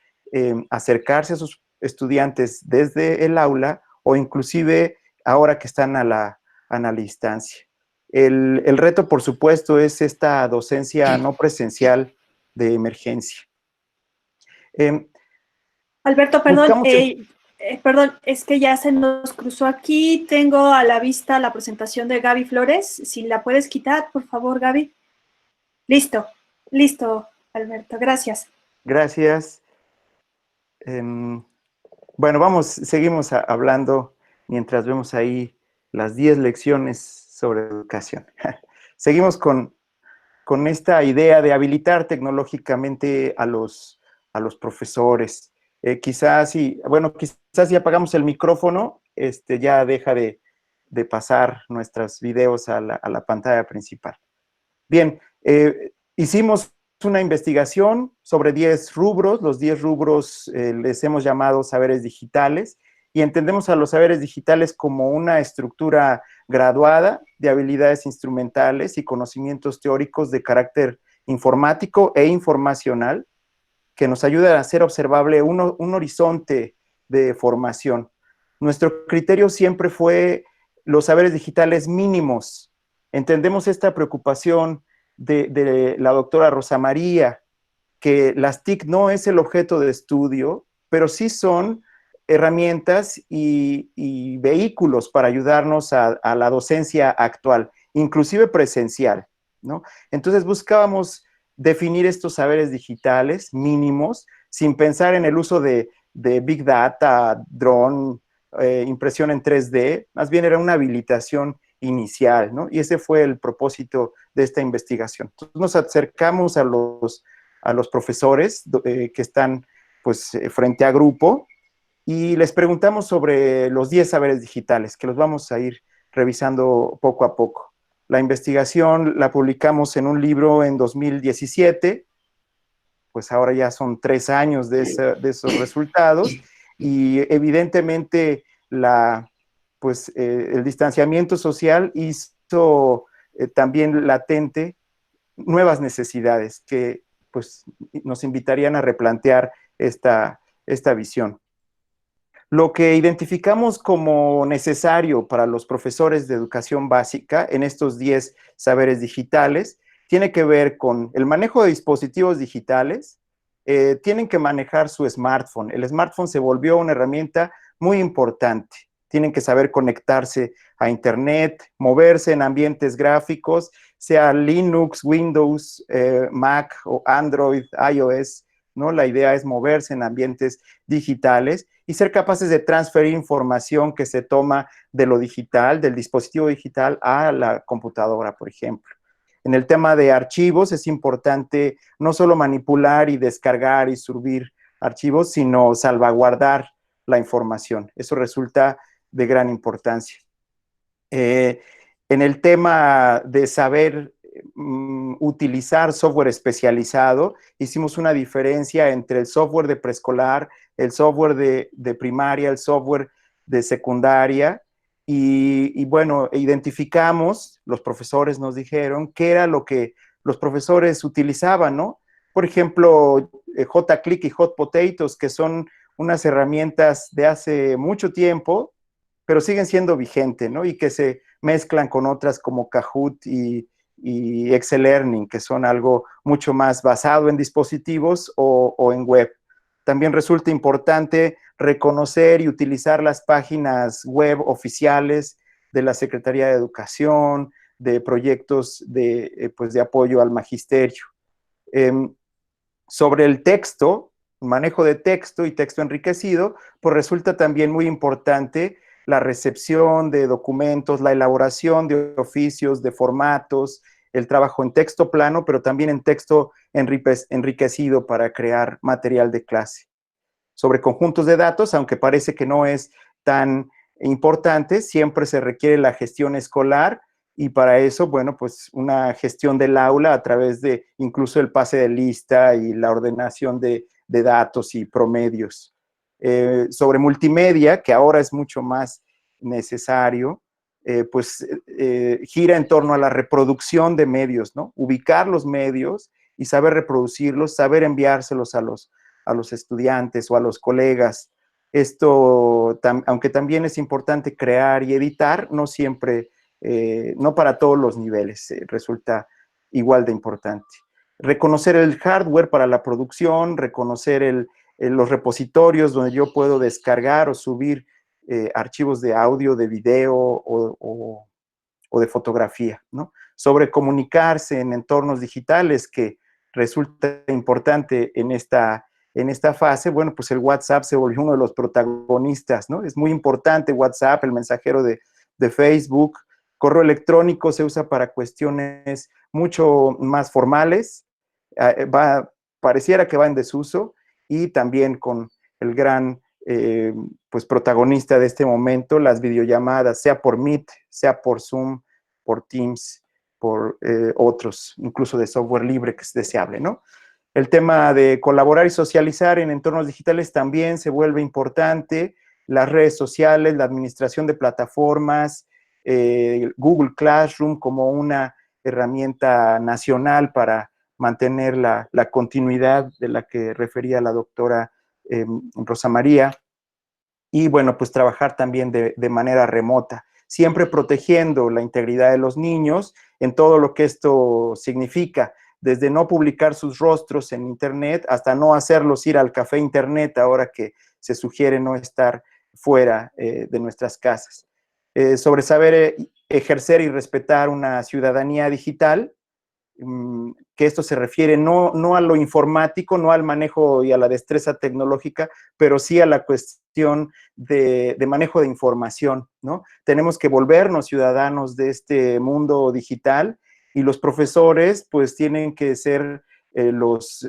acercarse a sus estudiantes desde el aula o inclusive ahora que están a la distancia. El reto, por supuesto, es esta docencia no presencial de emergencia. Alberto, perdón, es que ya se nos cruzó aquí. Tengo a la vista la presentación de Gaby Flores. Si la puedes quitar, por favor, Gaby. Listo, Alberto, gracias. Gracias. Bueno, seguimos hablando mientras vemos ahí las 10 lecciones sobre educación. Seguimos con esta idea de habilitar tecnológicamente a los profesores. Quizás si apagamos el micrófono, ya deja de pasar nuestros videos a la pantalla principal. Bien, hicimos una investigación sobre 10 rubros. Los 10 rubros les hemos llamado saberes digitales y entendemos a los saberes digitales como una estructura graduada de habilidades instrumentales y conocimientos teóricos de carácter informático e informacional que nos ayuda a hacer observable un horizonte de formación. Nuestro criterio siempre fue los saberes digitales mínimos. Entendemos esta preocupación de la doctora Rosa María, que las TIC no es el objeto de estudio, pero sí son herramientas y vehículos para ayudarnos a la docencia actual, inclusive presencial, ¿no? Entonces buscábamos definir estos saberes digitales mínimos sin pensar en el uso de Big Data, drone, impresión en 3D, más bien era una habilitación inicial, ¿no? Y ese fue el propósito de esta investigación. Entonces nos acercamos a los profesores que están pues frente a grupo y les preguntamos sobre los 10 saberes digitales, que los vamos a ir revisando poco a poco. La investigación la publicamos en un libro en 2017, pues ahora ya son 3 años de esos resultados, y evidentemente el distanciamiento social hizo también latente nuevas necesidades que pues, nos invitarían a replantear esta visión. Lo que identificamos como necesario para los profesores de educación básica en estos 10 saberes digitales tiene que ver con el manejo de dispositivos digitales. Tienen que manejar su smartphone. El smartphone se volvió una herramienta muy importante. Tienen que saber conectarse a Internet, moverse en ambientes gráficos, sea Linux, Windows, Mac o Android, iOS, ¿no? La idea es moverse en ambientes digitales y ser capaces de transferir información que se toma de lo digital, del dispositivo digital a la computadora, por ejemplo. En el tema de archivos es importante no solo manipular y descargar y subir archivos, sino salvaguardar la información. Eso resulta de gran importancia. En el tema de saber utilizar software especializado, hicimos una diferencia entre el software de preescolar, el software de primaria, el software de secundaria, y bueno, identificamos, los profesores nos dijeron qué era lo que los profesores utilizaban, ¿no? Por ejemplo, JClick y Hot Potatoes, que son unas herramientas de hace mucho tiempo, pero siguen siendo vigentes, ¿no? Y que se mezclan con otras como Kahoot y Excel Learning, que son algo mucho más basado en dispositivos o en web. También resulta importante reconocer y utilizar las páginas web oficiales de la Secretaría de Educación, de proyectos de apoyo al magisterio. Sobre el texto, manejo de texto y texto enriquecido, pues resulta también muy importante la recepción de documentos, la elaboración de oficios, de formatos, el trabajo en texto plano, pero también en texto enriquecido para crear material de clase. Sobre conjuntos de datos, aunque parece que no es tan importante, siempre se requiere la gestión escolar y para eso, bueno, pues una gestión del aula a través de incluso el pase de lista y la ordenación de datos y promedios. Sobre multimedia, que ahora es mucho más necesario, gira en torno a la reproducción de medios, ¿no? Ubicar los medios y saber reproducirlos, saber enviárselos a los estudiantes o a los colegas. Esto, aunque también es importante crear y editar, no siempre, no para todos los niveles, resulta igual de importante. Reconocer el hardware para la producción, reconocer los repositorios donde yo puedo descargar o subir archivos de audio, de video o de fotografía, ¿no? Sobre comunicarse en entornos digitales, que resulta importante en esta fase. Bueno, pues el WhatsApp se volvió uno de los protagonistas, ¿no? Es muy importante WhatsApp, el mensajero de Facebook. Correo electrónico se usa para cuestiones mucho más formales, pareciera que va en desuso, y también con el gran protagonista de este momento, las videollamadas, sea por Meet, sea por Zoom, por Teams, por otros, incluso de software libre que es deseable, ¿no? El tema de colaborar y socializar en entornos digitales también se vuelve importante. Las redes sociales, la administración de plataformas, Google Classroom como una herramienta nacional para mantener la continuidad de la que refería la doctora Rosa María. Y bueno, pues trabajar también de manera remota, siempre protegiendo la integridad de los niños en todo lo que esto significa, desde no publicar sus rostros en Internet hasta no hacerlos ir al café Internet, ahora que se sugiere no estar fuera de nuestras casas. Sobre saber ejercer y respetar una ciudadanía digital, que esto se refiere no a lo informático, no al manejo y a la destreza tecnológica, pero sí a la cuestión de manejo de información, ¿no? Tenemos que volvernos ciudadanos de este mundo digital y los profesores pues tienen que ser los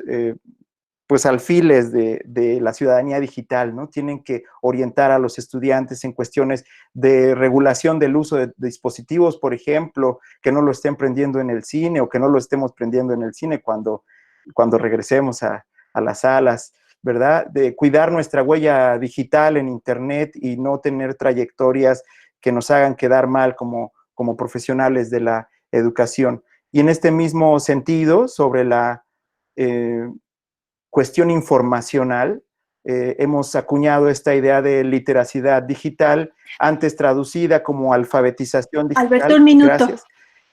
pues alfiles de la ciudadanía digital, ¿no? Tienen que orientar a los estudiantes en cuestiones de regulación del uso de dispositivos, por ejemplo, que no lo estén prendiendo en el cine o que no lo estemos prendiendo en el cine cuando regresemos a las salas, ¿verdad? De cuidar nuestra huella digital en Internet y no tener trayectorias que nos hagan quedar mal como profesionales de la educación. Y en este mismo sentido, sobre la cuestión informacional, hemos acuñado esta idea de literacidad digital, antes traducida como alfabetización digital. Alberto, un minuto. Gracias.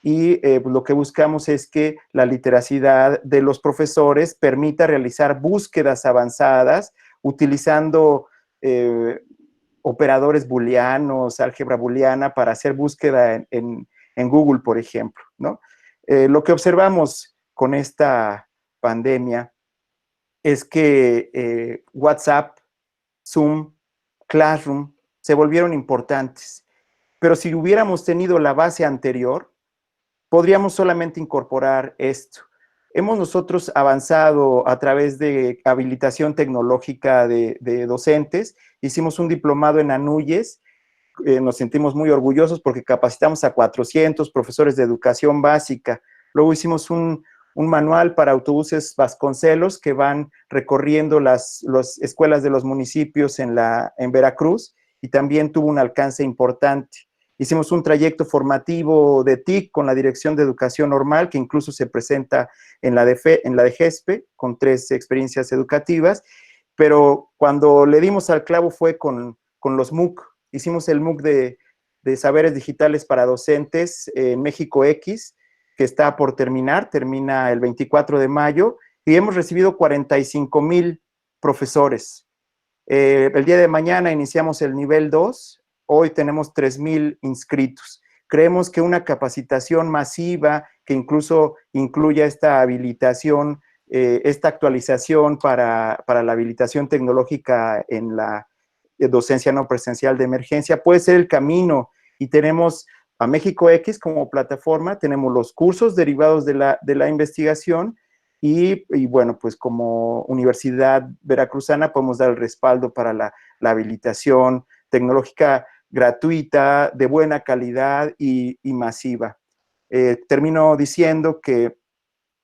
Y lo que buscamos es que la literacidad de los profesores permita realizar búsquedas avanzadas utilizando operadores booleanos, álgebra booleana, para hacer búsqueda en Google, por ejemplo, ¿no? Lo que observamos con esta pandemia es que WhatsApp, Zoom, Classroom se volvieron importantes. Pero si hubiéramos tenido la base anterior, podríamos solamente incorporar esto. Hemos nosotros avanzado a través de habilitación tecnológica de docentes. Hicimos un diplomado en ANUYES. Nos sentimos muy orgullosos porque capacitamos a 400 profesores de educación básica. Luego hicimos un manual para autobuses Vasconcelos que van recorriendo las escuelas de los municipios en Veracruz, y también tuvo un alcance importante. Hicimos un trayecto formativo de TIC con la Dirección de Educación Normal, que incluso se presenta en la de GESPE, con 3 experiencias educativas, pero cuando le dimos al clavo fue con los MOOC. Hicimos el MOOC de saberes digitales para docentes en México X, que está por termina el 24 de mayo, y hemos recibido 45,000 profesores. El día de mañana iniciamos el nivel 2, hoy tenemos 3,000 inscritos. Creemos que una capacitación masiva, que incluso incluya esta habilitación, esta actualización para la habilitación tecnológica en la docencia no presencial de emergencia, puede ser el camino, y tenemos a México X como plataforma, tenemos los cursos derivados de la investigación y bueno, pues como Universidad Veracruzana podemos dar el respaldo para la habilitación tecnológica gratuita, de buena calidad y masiva. Termino diciendo que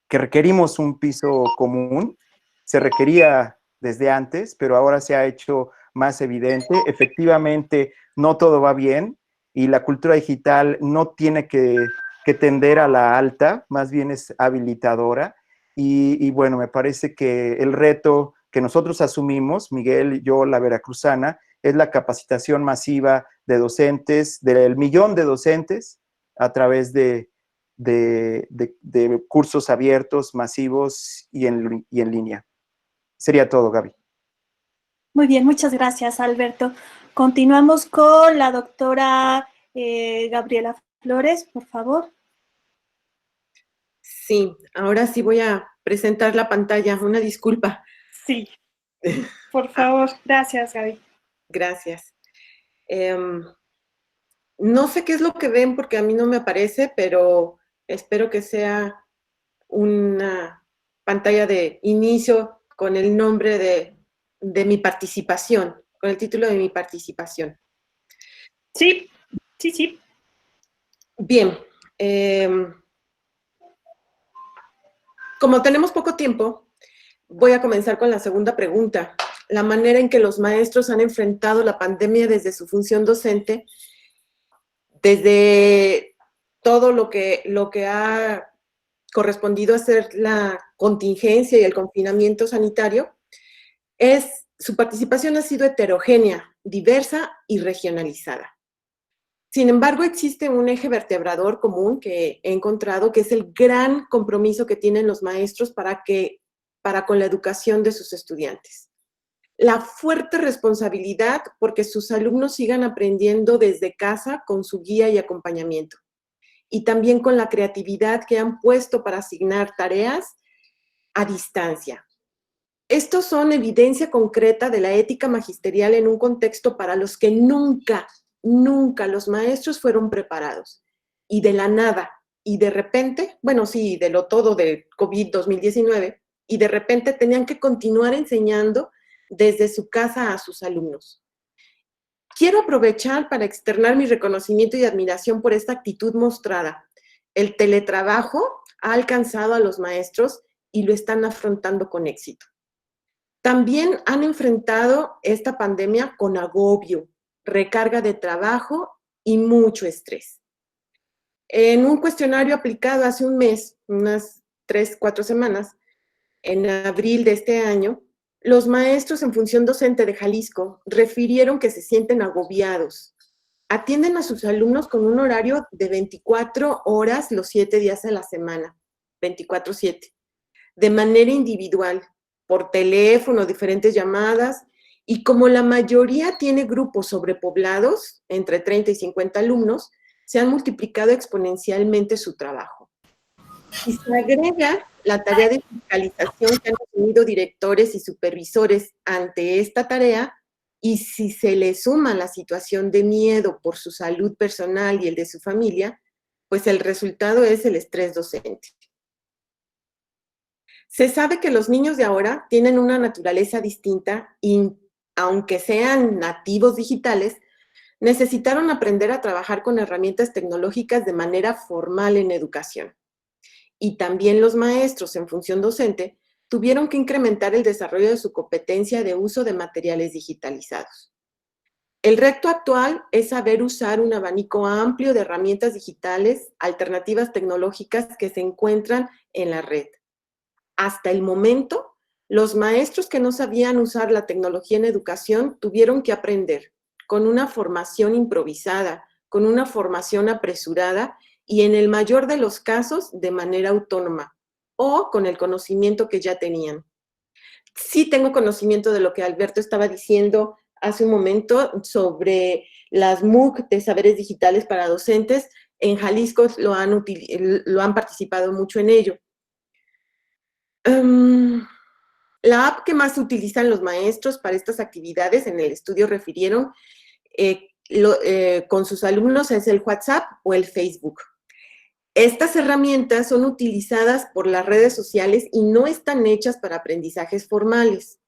requerimos un piso común. Se requería desde antes, pero ahora se ha hecho más evidente. Efectivamente, no todo va bien, y la cultura digital no tiene que tender a la alta, más bien es habilitadora. Y bueno, me parece que el reto que nosotros asumimos, Miguel, yo, la veracruzana, es la capacitación masiva de docentes, del 1,000,000 de docentes, a través de cursos abiertos, masivos y en línea. Sería todo, Gaby. Muy bien, muchas gracias, Alberto. Continuamos con la doctora Gabriela Flores, por favor. Sí, ahora sí voy a presentar la pantalla. Una disculpa. Sí, por favor. Gracias, Gaby. Gracias. No sé qué es lo que ven porque a mí no me aparece, pero espero que sea una pantalla de inicio con el nombre de mi participación, con el título de mi participación. Sí, sí, sí. Bien. Como tenemos poco tiempo, voy a comenzar con la segunda pregunta. La manera en que los maestros han enfrentado la pandemia desde su función docente, desde todo lo que ha correspondido a ser la contingencia y el confinamiento sanitario, su participación ha sido heterogénea, diversa y regionalizada. Sin embargo, existe un eje vertebrador común que he encontrado, que es el gran compromiso que tienen los maestros para con la educación de sus estudiantes. La fuerte responsabilidad porque sus alumnos sigan aprendiendo desde casa con su guía y acompañamiento. y también con la creatividad que han puesto para asignar tareas a distancia. Estos son evidencia concreta de la ética magisterial en un contexto para los que nunca los maestros fueron preparados. Y de la nada, y de repente, bueno, sí, de lo todo de COVID-2019, y de repente tenían que continuar enseñando desde su casa a sus alumnos. Quiero aprovechar para externar mi reconocimiento y admiración por esta actitud mostrada. El teletrabajo ha alcanzado a los maestros y lo están afrontando con éxito. También han enfrentado esta pandemia con agobio, recarga de trabajo y mucho estrés. En un cuestionario aplicado hace un mes, unas 3-4 semanas, en abril de este año, los maestros en función docente de Jalisco refirieron que se sienten agobiados. Atienden a sus alumnos con un horario de 24 horas los 7 días a la semana, 24/7, de manera individual, por teléfono, diferentes llamadas, y como la mayoría tiene grupos sobrepoblados, entre 30 y 50 alumnos, se han multiplicado exponencialmente su trabajo. Y se agrega la tarea de fiscalización que han tenido directores y supervisores ante esta tarea, y si se le suma la situación de miedo por su salud personal y el de su familia, pues el resultado es el estrés docente. Se sabe que los niños de ahora tienen una naturaleza distinta y, aunque sean nativos digitales, necesitaron aprender a trabajar con herramientas tecnológicas de manera formal en educación. Y también los maestros en función docente tuvieron que incrementar el desarrollo de su competencia de uso de materiales digitalizados. El reto actual es saber usar un abanico amplio de herramientas digitales, alternativas tecnológicas que se encuentran en la red. Hasta el momento, los maestros que no sabían usar la tecnología en educación tuvieron que aprender con una formación improvisada, con una formación apresurada y en el mayor de los casos de manera autónoma o con el conocimiento que ya tenían. Sí tengo conocimiento de lo que Alberto estaba diciendo hace un momento sobre las MOOC de saberes digitales para docentes. En Jalisco lo han participado mucho en ello. La app que más utilizan los maestros para estas actividades en el estudio refirieron con sus alumnos es el WhatsApp o el Facebook. Estas herramientas son utilizadas por las redes sociales y no están hechas para aprendizajes formales.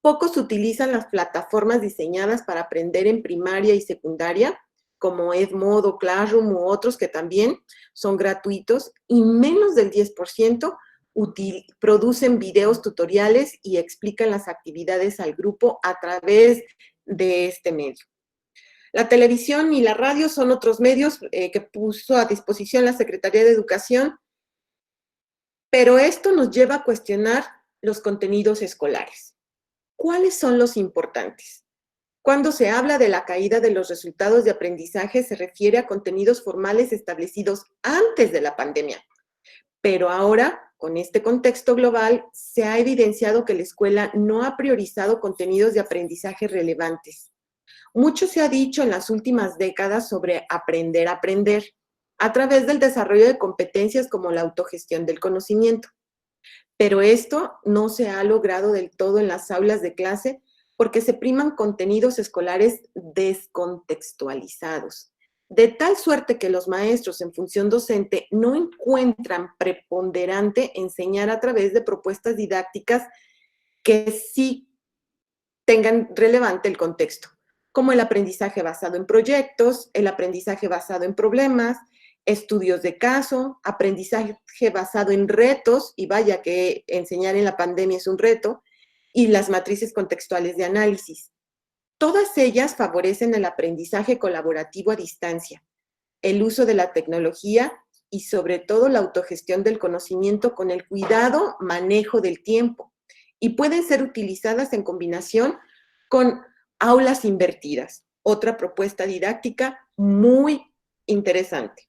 Pocos utilizan las plataformas diseñadas para aprender en primaria y secundaria, como Edmodo, Classroom u otros que también son gratuitos, y menos del 10% producen videos tutoriales y explican las actividades al grupo a través de este medio. La televisión y la radio son otros medios que puso a disposición la Secretaría de Educación, pero esto nos lleva a cuestionar los contenidos escolares. ¿Cuáles son los importantes? Cuando se habla de la caída de los resultados de aprendizaje, se refiere a contenidos formales establecidos antes de la pandemia. Pero ahora, con este contexto global, se ha evidenciado que la escuela no ha priorizado contenidos de aprendizaje relevantes. Mucho se ha dicho en las últimas décadas sobre aprender a aprender, a través del desarrollo de competencias como la autogestión del conocimiento. Pero esto no se ha logrado del todo en las aulas de clase porque se priman contenidos escolares descontextualizados, de tal suerte que los maestros en función docente no encuentran preponderante enseñar a través de propuestas didácticas que sí tengan relevante el contexto, como el aprendizaje basado en proyectos, el aprendizaje basado en problemas, estudios de caso, aprendizaje basado en retos, y vaya que enseñar en la pandemia es un reto, y las matrices contextuales de análisis. Todas ellas favorecen el aprendizaje colaborativo a distancia, el uso de la tecnología y sobre todo la autogestión del conocimiento con el cuidado manejo del tiempo, y pueden ser utilizadas en combinación con aulas invertidas, otra propuesta didáctica muy interesante.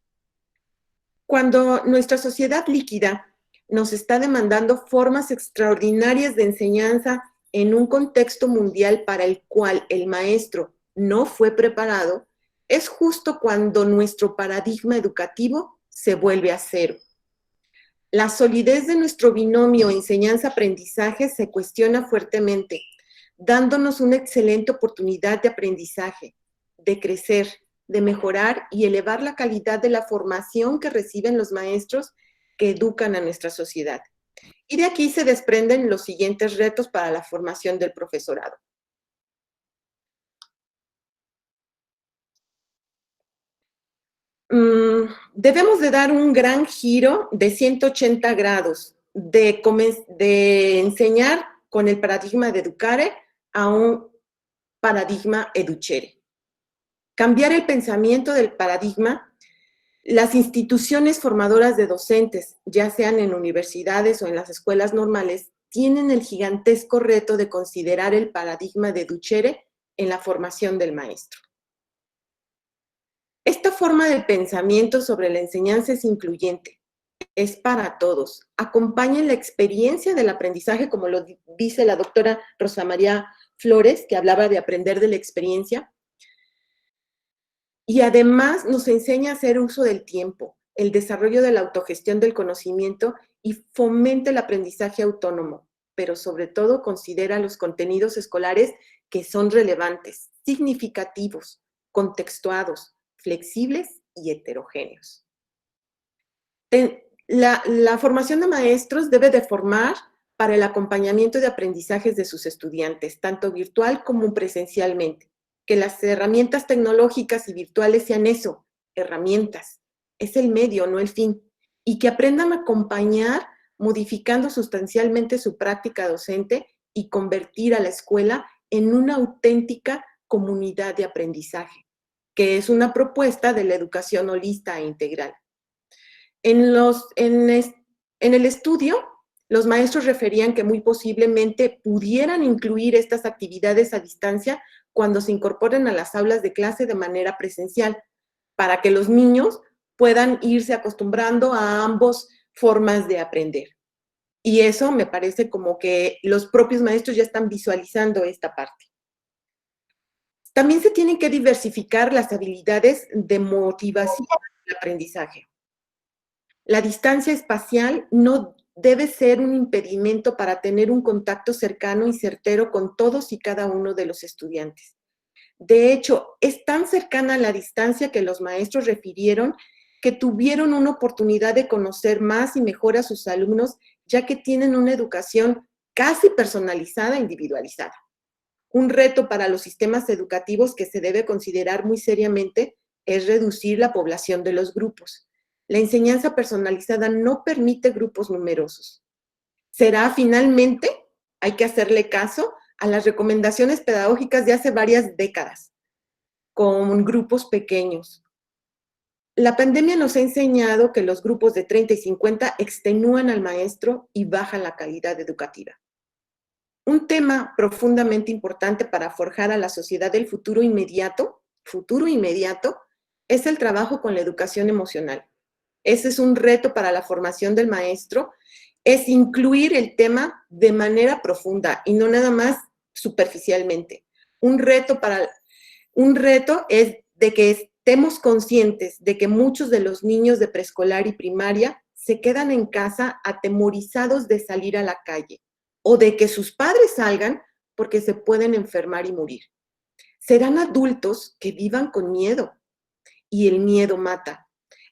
Cuando nuestra sociedad líquida nos está demandando formas extraordinarias de enseñanza en un contexto mundial para el cual el maestro no fue preparado, es justo cuando nuestro paradigma educativo se vuelve a cero. La solidez de nuestro binomio enseñanza-aprendizaje se cuestiona fuertemente, dándonos una excelente oportunidad de aprendizaje, de crecer, de mejorar y elevar la calidad de la formación que reciben los maestros que educan a nuestra sociedad. Y de aquí se desprenden los siguientes retos para la formación del profesorado. Debemos de dar un gran giro de 180 grados, de enseñar con el paradigma de educare a un paradigma educere. Cambiar el pensamiento del paradigma. Las instituciones formadoras de docentes, ya sean en universidades o en las escuelas normales, tienen el gigantesco reto de considerar el paradigma de educere en la formación del maestro. Esta forma de pensamiento sobre la enseñanza es incluyente, es para todos. Acompaña la experiencia del aprendizaje, como lo dice la doctora Rosa María Flores, que hablaba de aprender de la experiencia. Y además nos enseña a hacer uso del tiempo, el desarrollo de la autogestión del conocimiento y fomenta el aprendizaje autónomo, pero sobre todo considera los contenidos escolares que son relevantes, significativos, contextuados, flexibles y heterogéneos. La formación de maestros debe de formar para el acompañamiento de aprendizajes de sus estudiantes, tanto virtual como presencialmente. Que las herramientas tecnológicas y virtuales sean eso, herramientas. Es el medio, no el fin. Y que aprendan a acompañar modificando sustancialmente su práctica docente y convertir a la escuela en una auténtica comunidad de aprendizaje, que es una propuesta de la educación holista e integral. En el estudio, los maestros referían que muy posiblemente pudieran incluir estas actividades a distancia cuando se incorporen a las aulas de clase de manera presencial, para que los niños puedan irse acostumbrando a ambas formas de aprender. Y eso me parece como que los propios maestros ya están visualizando esta parte. También se tienen que diversificar las habilidades de motivación del aprendizaje. La distancia espacial no debe ser un impedimento para tener un contacto cercano y certero con todos y cada uno de los estudiantes. De hecho, es tan cercana a la distancia que los maestros refirieron que tuvieron una oportunidad de conocer más y mejor a sus alumnos, ya que tienen una educación casi personalizada e individualizada. Un reto para los sistemas educativos que se debe considerar muy seriamente es reducir la población de los grupos. La enseñanza personalizada no permite grupos numerosos. Será finalmente, hay que hacerle caso a las recomendaciones pedagógicas de hace varias décadas, con grupos pequeños. La pandemia nos ha enseñado que los grupos de 30 y 50 extenúan al maestro y bajan la calidad educativa. Un tema profundamente importante para forjar a la sociedad del futuro inmediato, es el trabajo con la educación emocional. Ese es un reto para la formación del maestro, es incluir el tema de manera profunda y no nada más superficialmente. Un reto es de que estemos conscientes de que muchos de los niños de preescolar y primaria se quedan en casa atemorizados de salir a la calle o de que sus padres salgan porque se pueden enfermar y morir. Serán adultos que vivan con miedo y el miedo mata.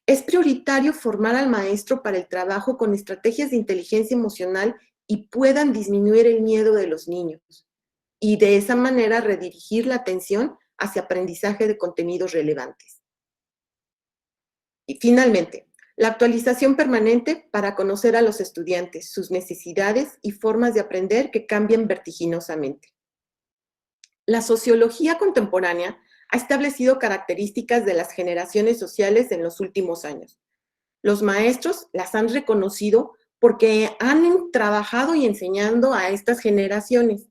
Es prioritario formar al maestro para el trabajo con estrategias de inteligencia emocional y puedan disminuir el miedo de los niños y de esa manera redirigir la atención hacia aprendizaje de contenidos relevantes. Y finalmente, la actualización permanente para conocer a los estudiantes, sus necesidades y formas de aprender que cambian vertiginosamente. La sociología contemporánea ha establecido características de las generaciones sociales en los últimos años. Los maestros las han reconocido porque han trabajado y enseñando a estas generaciones.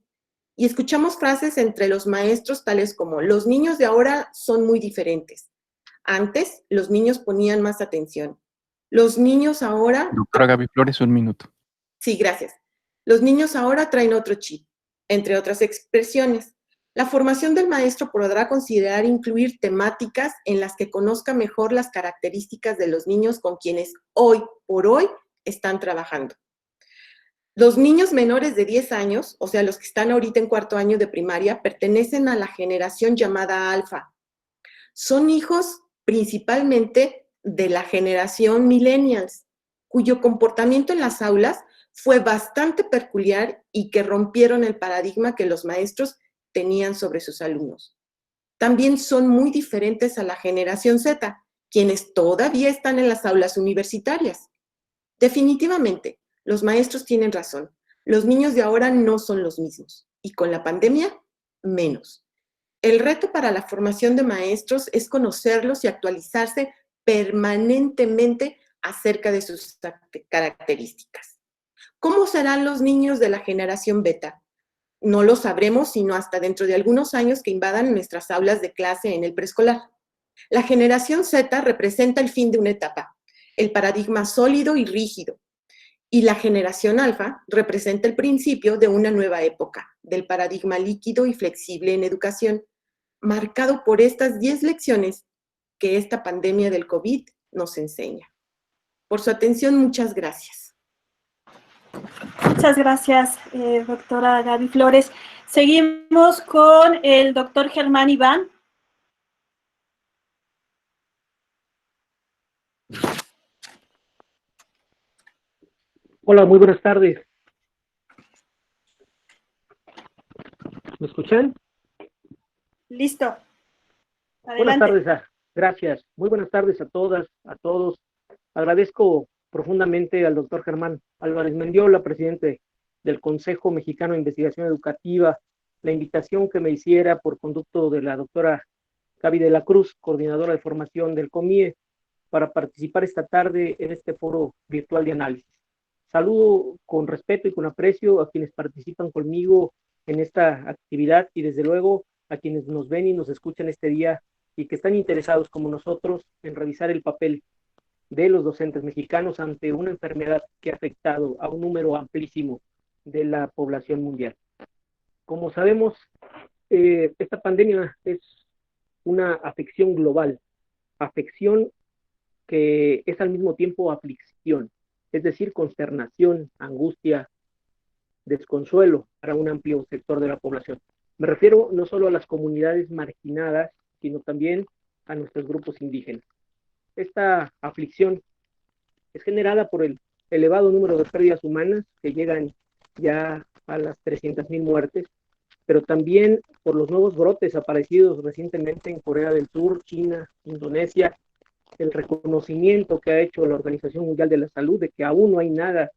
Y escuchamos frases entre los maestros tales como: los niños de ahora son muy diferentes. Antes, los niños ponían más atención. Los niños ahora... Doctora Gaby Flores, 1 minuto. Sí, gracias. Los niños ahora traen otro chip, entre otras expresiones. La formación del maestro podrá considerar incluir temáticas en las que conozca mejor las características de los niños con quienes hoy por hoy están trabajando. Los niños menores de 10 años, o sea, los que están ahorita en 4º año de primaria, pertenecen a la generación llamada alfa. Son hijos principalmente de la generación millennials, cuyo comportamiento en las aulas fue bastante peculiar y que rompieron el paradigma que los maestros tenían sobre sus alumnos. También son muy diferentes a la generación Z, quienes todavía están en las aulas universitarias. Definitivamente, los maestros tienen razón. Los niños de ahora no son los mismos, y con la pandemia, menos. El reto para la formación de maestros es conocerlos y actualizarse permanentemente acerca de sus características. ¿Cómo serán los niños de la generación beta? No lo sabremos sino hasta dentro de algunos años que invadan nuestras aulas de clase en el preescolar. La generación Z representa el fin de una etapa, el paradigma sólido y rígido, y la generación alfa representa el principio de una nueva época, del paradigma líquido y flexible en educación, marcado por estas 10 lecciones que esta pandemia del COVID nos enseña. Por su atención, muchas gracias. Muchas gracias, doctora Gaby Flores. Seguimos con el doctor Germán Iván. Hola, muy buenas tardes. ¿Me escuchan? Listo. Adelante. Buenas tardes, gracias. Muy buenas tardes a todas, a todos. Agradezco profundamente al doctor Germán Álvarez Mendiola, presidente del Consejo Mexicano de Investigación Educativa, la invitación que me hiciera por conducto de la doctora Gaby de la Cruz, coordinadora de formación del COMIE, para participar esta tarde en este foro virtual de análisis. Saludo con respeto y con aprecio a quienes participan conmigo en esta actividad y desde luego a quienes nos ven y nos escuchan este día y que están interesados como nosotros en revisar el papel de los docentes mexicanos ante una enfermedad que ha afectado a un número amplísimo de la población mundial. Como sabemos, esta pandemia es una afección global, afección que es al mismo tiempo aflicción, es decir, consternación, angustia, desconsuelo para un amplio sector de la población. Me refiero no solo a las comunidades marginadas, sino también a nuestros grupos indígenas. Esta aflicción es generada por el elevado número de pérdidas humanas que llegan ya a las 300,000 muertes, pero también por los nuevos brotes aparecidos recientemente en Corea del Sur, China, Indonesia, el reconocimiento que ha hecho la Organización Mundial de la Salud de que aún no hay nada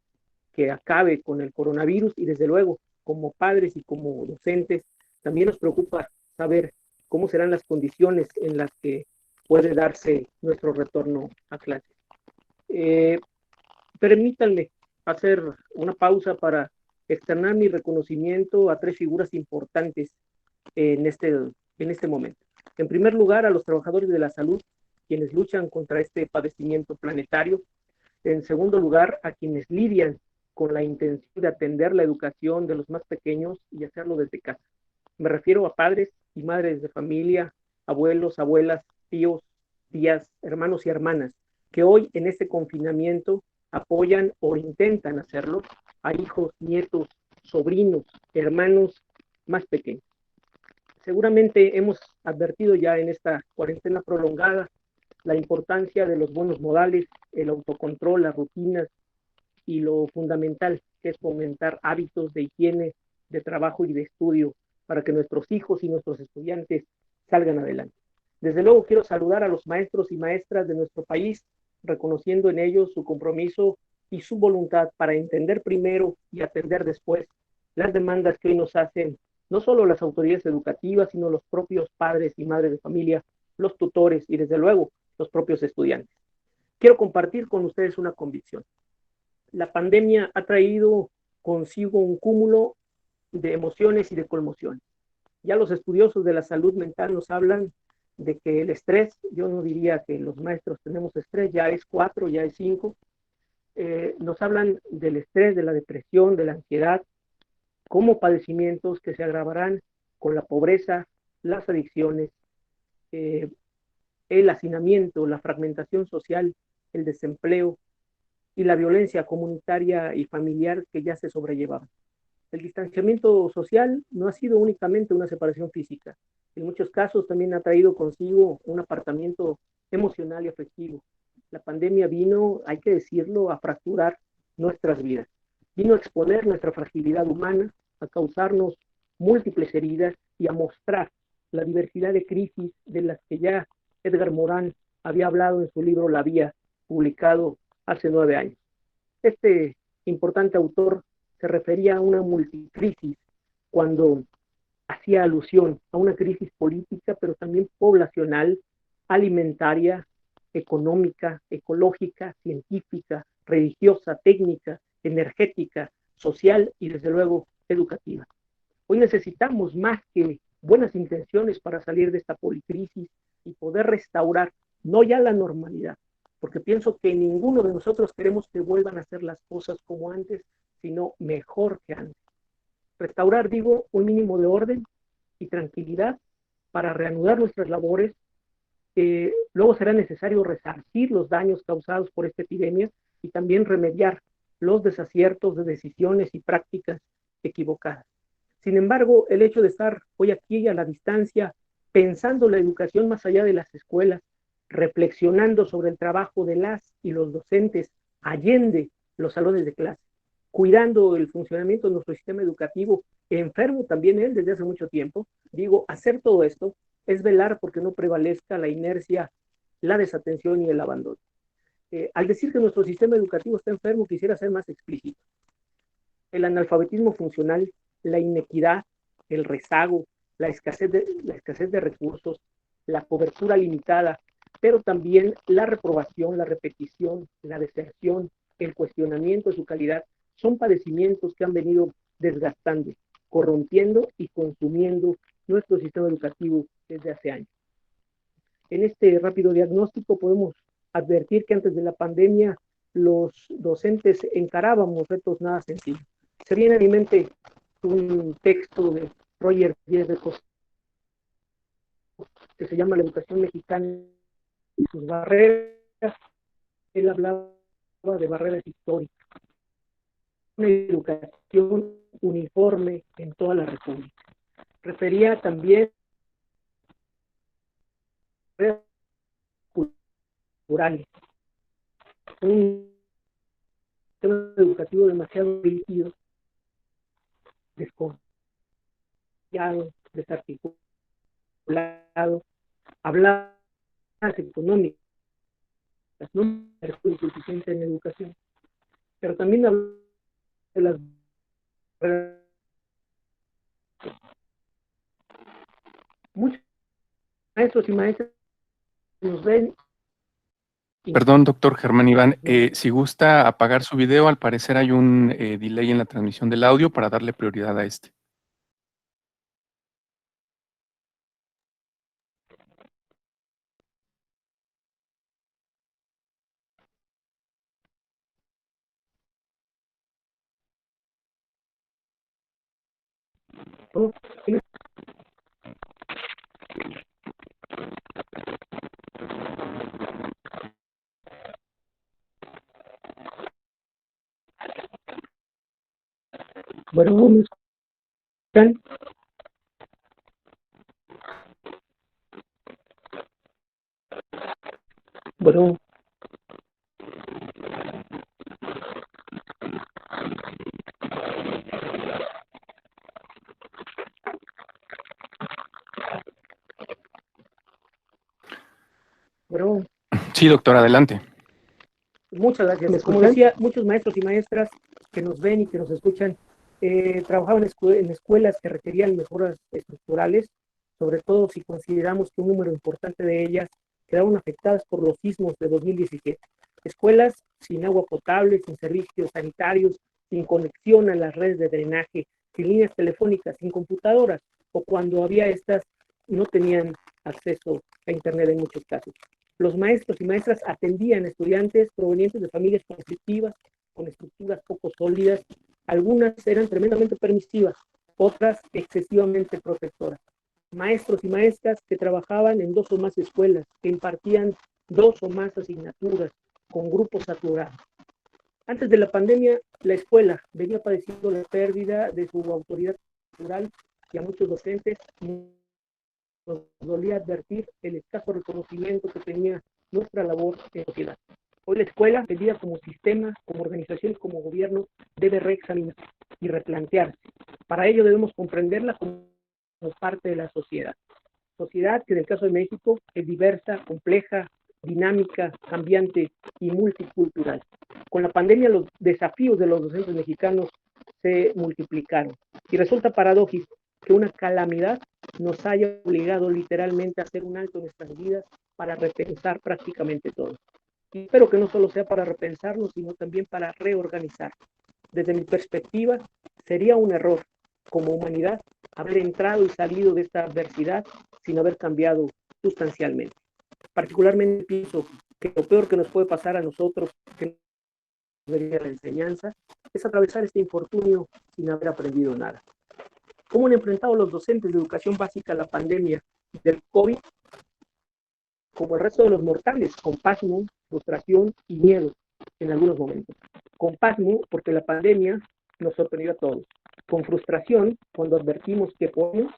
que acabe con el coronavirus y desde luego como padres y como docentes también nos preocupa saber cómo serán las condiciones en las que puede darse nuestro retorno a clases. Permítanme hacer una pausa para externar mi reconocimiento a 3 figuras importantes en este momento. En primer lugar, a los trabajadores de la salud, quienes luchan contra este padecimiento planetario. En segundo lugar, a quienes lidian con la intención de atender la educación de los más pequeños y hacerlo desde casa. Me refiero a padres y madres de familia, abuelos, abuelas, tíos, tías, hermanos y hermanas, que hoy en este confinamiento apoyan o intentan hacerlo a hijos, nietos, sobrinos, hermanos más pequeños. Seguramente hemos advertido ya en esta cuarentena prolongada la importancia de los buenos modales, el autocontrol, las rutinas y lo fundamental que es fomentar hábitos de higiene, de trabajo y de estudio para que nuestros hijos y nuestros estudiantes salgan adelante. Desde luego quiero saludar a los maestros y maestras de nuestro país, reconociendo en ellos su compromiso y su voluntad para entender primero y atender después las demandas que hoy nos hacen no solo las autoridades educativas, sino los propios padres y madres de familia, los tutores y desde luego los propios estudiantes. Quiero compartir con ustedes una convicción. La pandemia ha traído consigo un cúmulo de emociones y de conmociones. Ya los estudiosos de la salud mental nos hablan de que el estrés, yo no diría que los maestros tenemos estrés, ya es 4, ya es 5, nos hablan del estrés, de la depresión, de la ansiedad, como padecimientos que se agravarán con la pobreza, las adicciones, el hacinamiento, la fragmentación social, el desempleo y la violencia comunitaria y familiar que ya se sobrellevaban. El distanciamiento social no ha sido únicamente una separación física. En muchos casos también ha traído consigo un apartamiento emocional y afectivo. La pandemia vino, hay que decirlo, a fracturar nuestras vidas. Vino a exponer nuestra fragilidad humana, a causarnos múltiples heridas y a mostrar la diversidad de crisis de las que ya Edgar Morin había hablado en su libro La Vía, publicado hace 9 años. Este importante autor se refería a una multicrisis cuando hacía alusión a una crisis política, pero también poblacional, alimentaria, económica, ecológica, científica, religiosa, técnica, energética, social y desde luego educativa. Hoy necesitamos más que buenas intenciones para salir de esta policrisis y poder restaurar no ya la normalidad, porque pienso que ninguno de nosotros queremos que vuelvan a hacer las cosas como antes, sino mejor que antes. Restaurar, digo, un mínimo de orden y tranquilidad para reanudar nuestras labores. Luego será necesario resarcir los daños causados por esta epidemia y también remediar los desaciertos de decisiones y prácticas equivocadas. Sin embargo, el hecho de estar hoy aquí a la distancia, pensando la educación más allá de las escuelas, reflexionando sobre el trabajo de las y los docentes allende los salones de clase, cuidando el funcionamiento de nuestro sistema educativo, enfermo también él desde hace mucho tiempo. Digo, hacer todo esto es velar porque no prevalezca la inercia, la desatención y el abandono. Al decir que nuestro sistema educativo está enfermo, quisiera ser más explícito. El analfabetismo funcional, la inequidad, el rezago, la escasez de recursos, la cobertura limitada, pero también la reprobación, la repetición, la deserción, el cuestionamiento de su calidad, son padecimientos que han venido desgastando, corrompiendo y consumiendo nuestro sistema educativo desde hace años. En este rápido diagnóstico podemos advertir que antes de la pandemia los docentes encarábamos retos nada sencillos. Se viene a mi mente un texto de Roger Díez de Costa que se llama La educación mexicana y sus barreras. Él hablaba de barreras históricas. Una educación uniforme en toda la República. Refería también a culturales. Un sistema educativo demasiado rígido, desconfiado, desarticulado, hablar económicas, no es suficiente en educación, pero también hablar de las muchos maestros y maestras nos ven. Perdón, doctor Germán Iván, si gusta apagar su video, al parecer hay un delay en la transmisión del audio para darle prioridad a este. Bueno, ¿me escuchan? Bueno. Bueno. Sí, doctor, adelante. Muchas gracias. Como decía, muchos maestros y maestras que nos ven y que nos escuchan trabajaban en escuelas que requerían mejoras estructurales, sobre todo si consideramos que un número importante de ellas quedaron afectadas por los sismos de 2017. Escuelas sin agua potable, sin servicios sanitarios, sin conexión a las redes de drenaje, sin líneas telefónicas, sin computadoras, o cuando había estas, no tenían acceso a internet en muchos casos. Los maestros y maestras atendían estudiantes provenientes de familias conflictivas, con estructuras poco sólidas. Algunas eran tremendamente permisivas, otras excesivamente protectoras. Maestros y maestras que trabajaban en 2 o más escuelas, que impartían 2 o más asignaturas con grupos saturados. Antes de la pandemia, la escuela venía padeciendo la pérdida de su autoridad cultural y a muchos docentes nos dolía advertir el escaso reconocimiento que tenía nuestra labor en sociedad. Hoy la escuela, medida como sistema, como organización y como gobierno, debe reexaminar y replantearse. Para ello debemos comprenderla como parte de la sociedad. Sociedad que en el caso de México es diversa, compleja, dinámica, cambiante y multicultural. Con la pandemia los desafíos de los docentes mexicanos se multiplicaron y resulta paradójico que una calamidad nos haya obligado literalmente a hacer un alto en nuestras vidas para repensar prácticamente todo. Y espero que no solo sea para repensarnos, sino también para reorganizar. Desde mi perspectiva, sería un error como humanidad haber entrado y salido de esta adversidad sin haber cambiado sustancialmente. Particularmente pienso que lo peor que nos puede pasar a nosotros, que sería la enseñanza, es atravesar este infortunio sin haber aprendido nada. ¿Cómo han enfrentado los docentes de educación básica la pandemia del COVID? Como el resto de los mortales, con pasmo, frustración y miedo en algunos momentos. Con pasmo, porque la pandemia nos sorprendió a todos. Con frustración, cuando advertimos que podemos,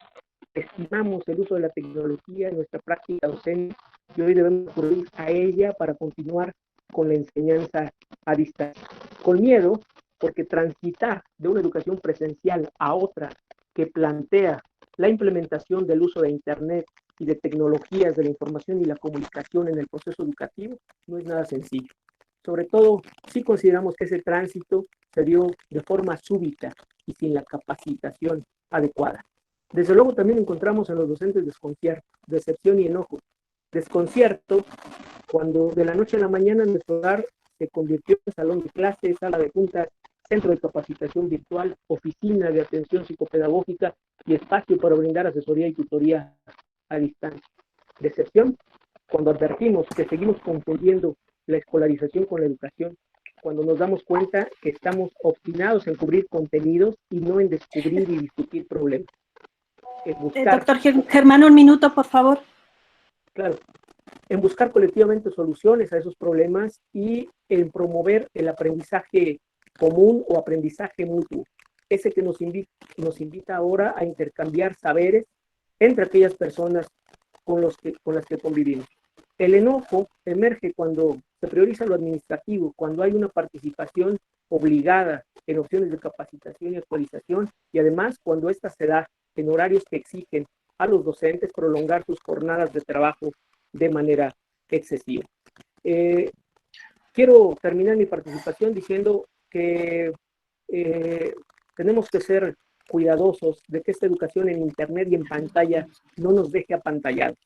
estimamos el uso de la tecnología en nuestra práctica docente y hoy debemos recurrir a ella para continuar con la enseñanza a distancia. Con miedo, porque transitar de una educación presencial a otra que plantea la implementación del uso de Internet y de tecnologías de la información y la comunicación en el proceso educativo no es nada sencillo. Sobre todo, si consideramos que ese tránsito se dio de forma súbita y sin la capacitación adecuada. Desde luego también encontramos en los docentes desconcierto, decepción y enojo. Desconcierto cuando de la noche a la mañana nuestro hogar se convirtió en salón de clases, sala de juntas, centro de capacitación virtual, oficina de atención psicopedagógica y espacio para brindar asesoría y tutoría a distancia. Decepción cuando advertimos que seguimos confundiendo la escolarización con la educación, cuando nos damos cuenta que estamos obstinados en cubrir contenidos y no en descubrir y discutir problemas. Doctor Germán, un minuto, por favor. Claro, en buscar colectivamente soluciones a esos problemas y en promover el aprendizaje común o aprendizaje mutuo, ese que nos invita ahora a intercambiar saberes entre aquellas personas con las que convivimos. El enojo emerge cuando se prioriza lo administrativo, cuando hay una participación obligada en opciones de capacitación y actualización y además cuando esta se da en horarios que exigen a los docentes prolongar sus jornadas de trabajo de manera excesiva. Quiero terminar mi participación diciendo que tenemos que ser cuidadosos de que esta educación en Internet y en pantalla no nos deje apantallados.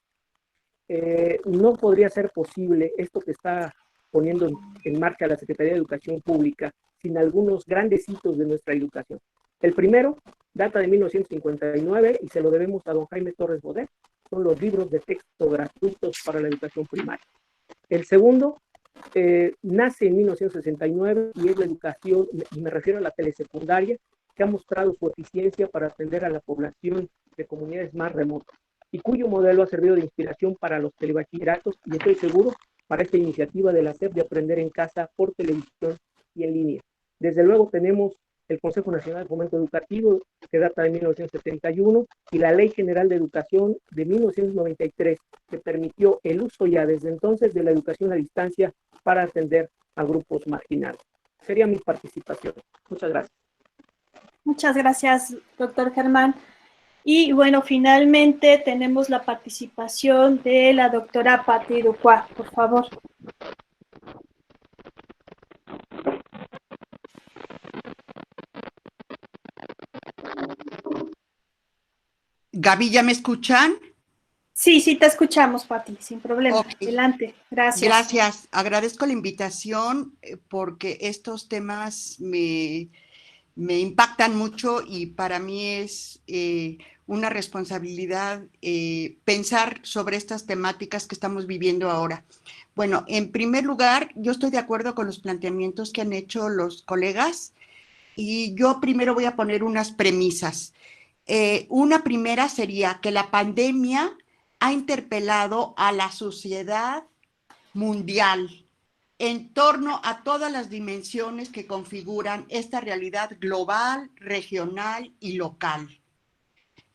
No podría ser posible esto que está poniendo en marcha la Secretaría de Educación Pública sin algunos grandes hitos de nuestra educación. El primero data de 1959 y se lo debemos a don Jaime Torres Bodet. Son los libros de texto gratuitos para la educación primaria. El segundo nace en 1969 y es la educación, y me refiero a la telesecundaria, que ha mostrado su eficiencia para atender a la población de comunidades más remotas y cuyo modelo ha servido de inspiración para los telebachilleratos y estoy seguro para esta iniciativa de la SEP de aprender en casa por televisión y en línea. Desde luego tenemos el Consejo Nacional de Fomento Educativo, que data de 1971, y la Ley General de Educación de 1993, que permitió el uso ya desde entonces de la educación a distancia para atender a grupos marginados. Sería mi participación. Muchas gracias. Muchas gracias, doctor Germán. Y bueno, finalmente tenemos la participación de la doctora Pati Ducua, por favor. Gaby, ¿ya me escuchan? Sí, sí, te escuchamos, Pati, sin problema. Okay. Adelante, gracias. Gracias, agradezco la invitación porque estos temas me impactan mucho y para mí es una responsabilidad pensar sobre estas temáticas que estamos viviendo ahora. Bueno, en primer lugar, yo estoy de acuerdo con los planteamientos que han hecho los colegas y yo primero voy a poner unas premisas. Una primera sería que la pandemia ha interpelado a la sociedad mundial en torno a todas las dimensiones que configuran esta realidad global, regional y local.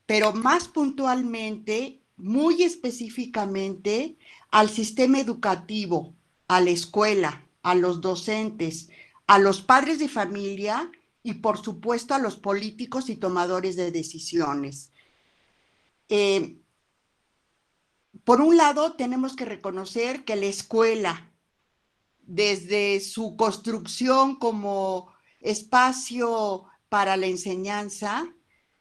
Pero más puntualmente, muy específicamente, al sistema educativo, a la escuela, a los docentes, a los padres de familia y, por supuesto, a los políticos y tomadores de decisiones. Por un lado, tenemos que reconocer que la escuela, desde su construcción como espacio para la enseñanza,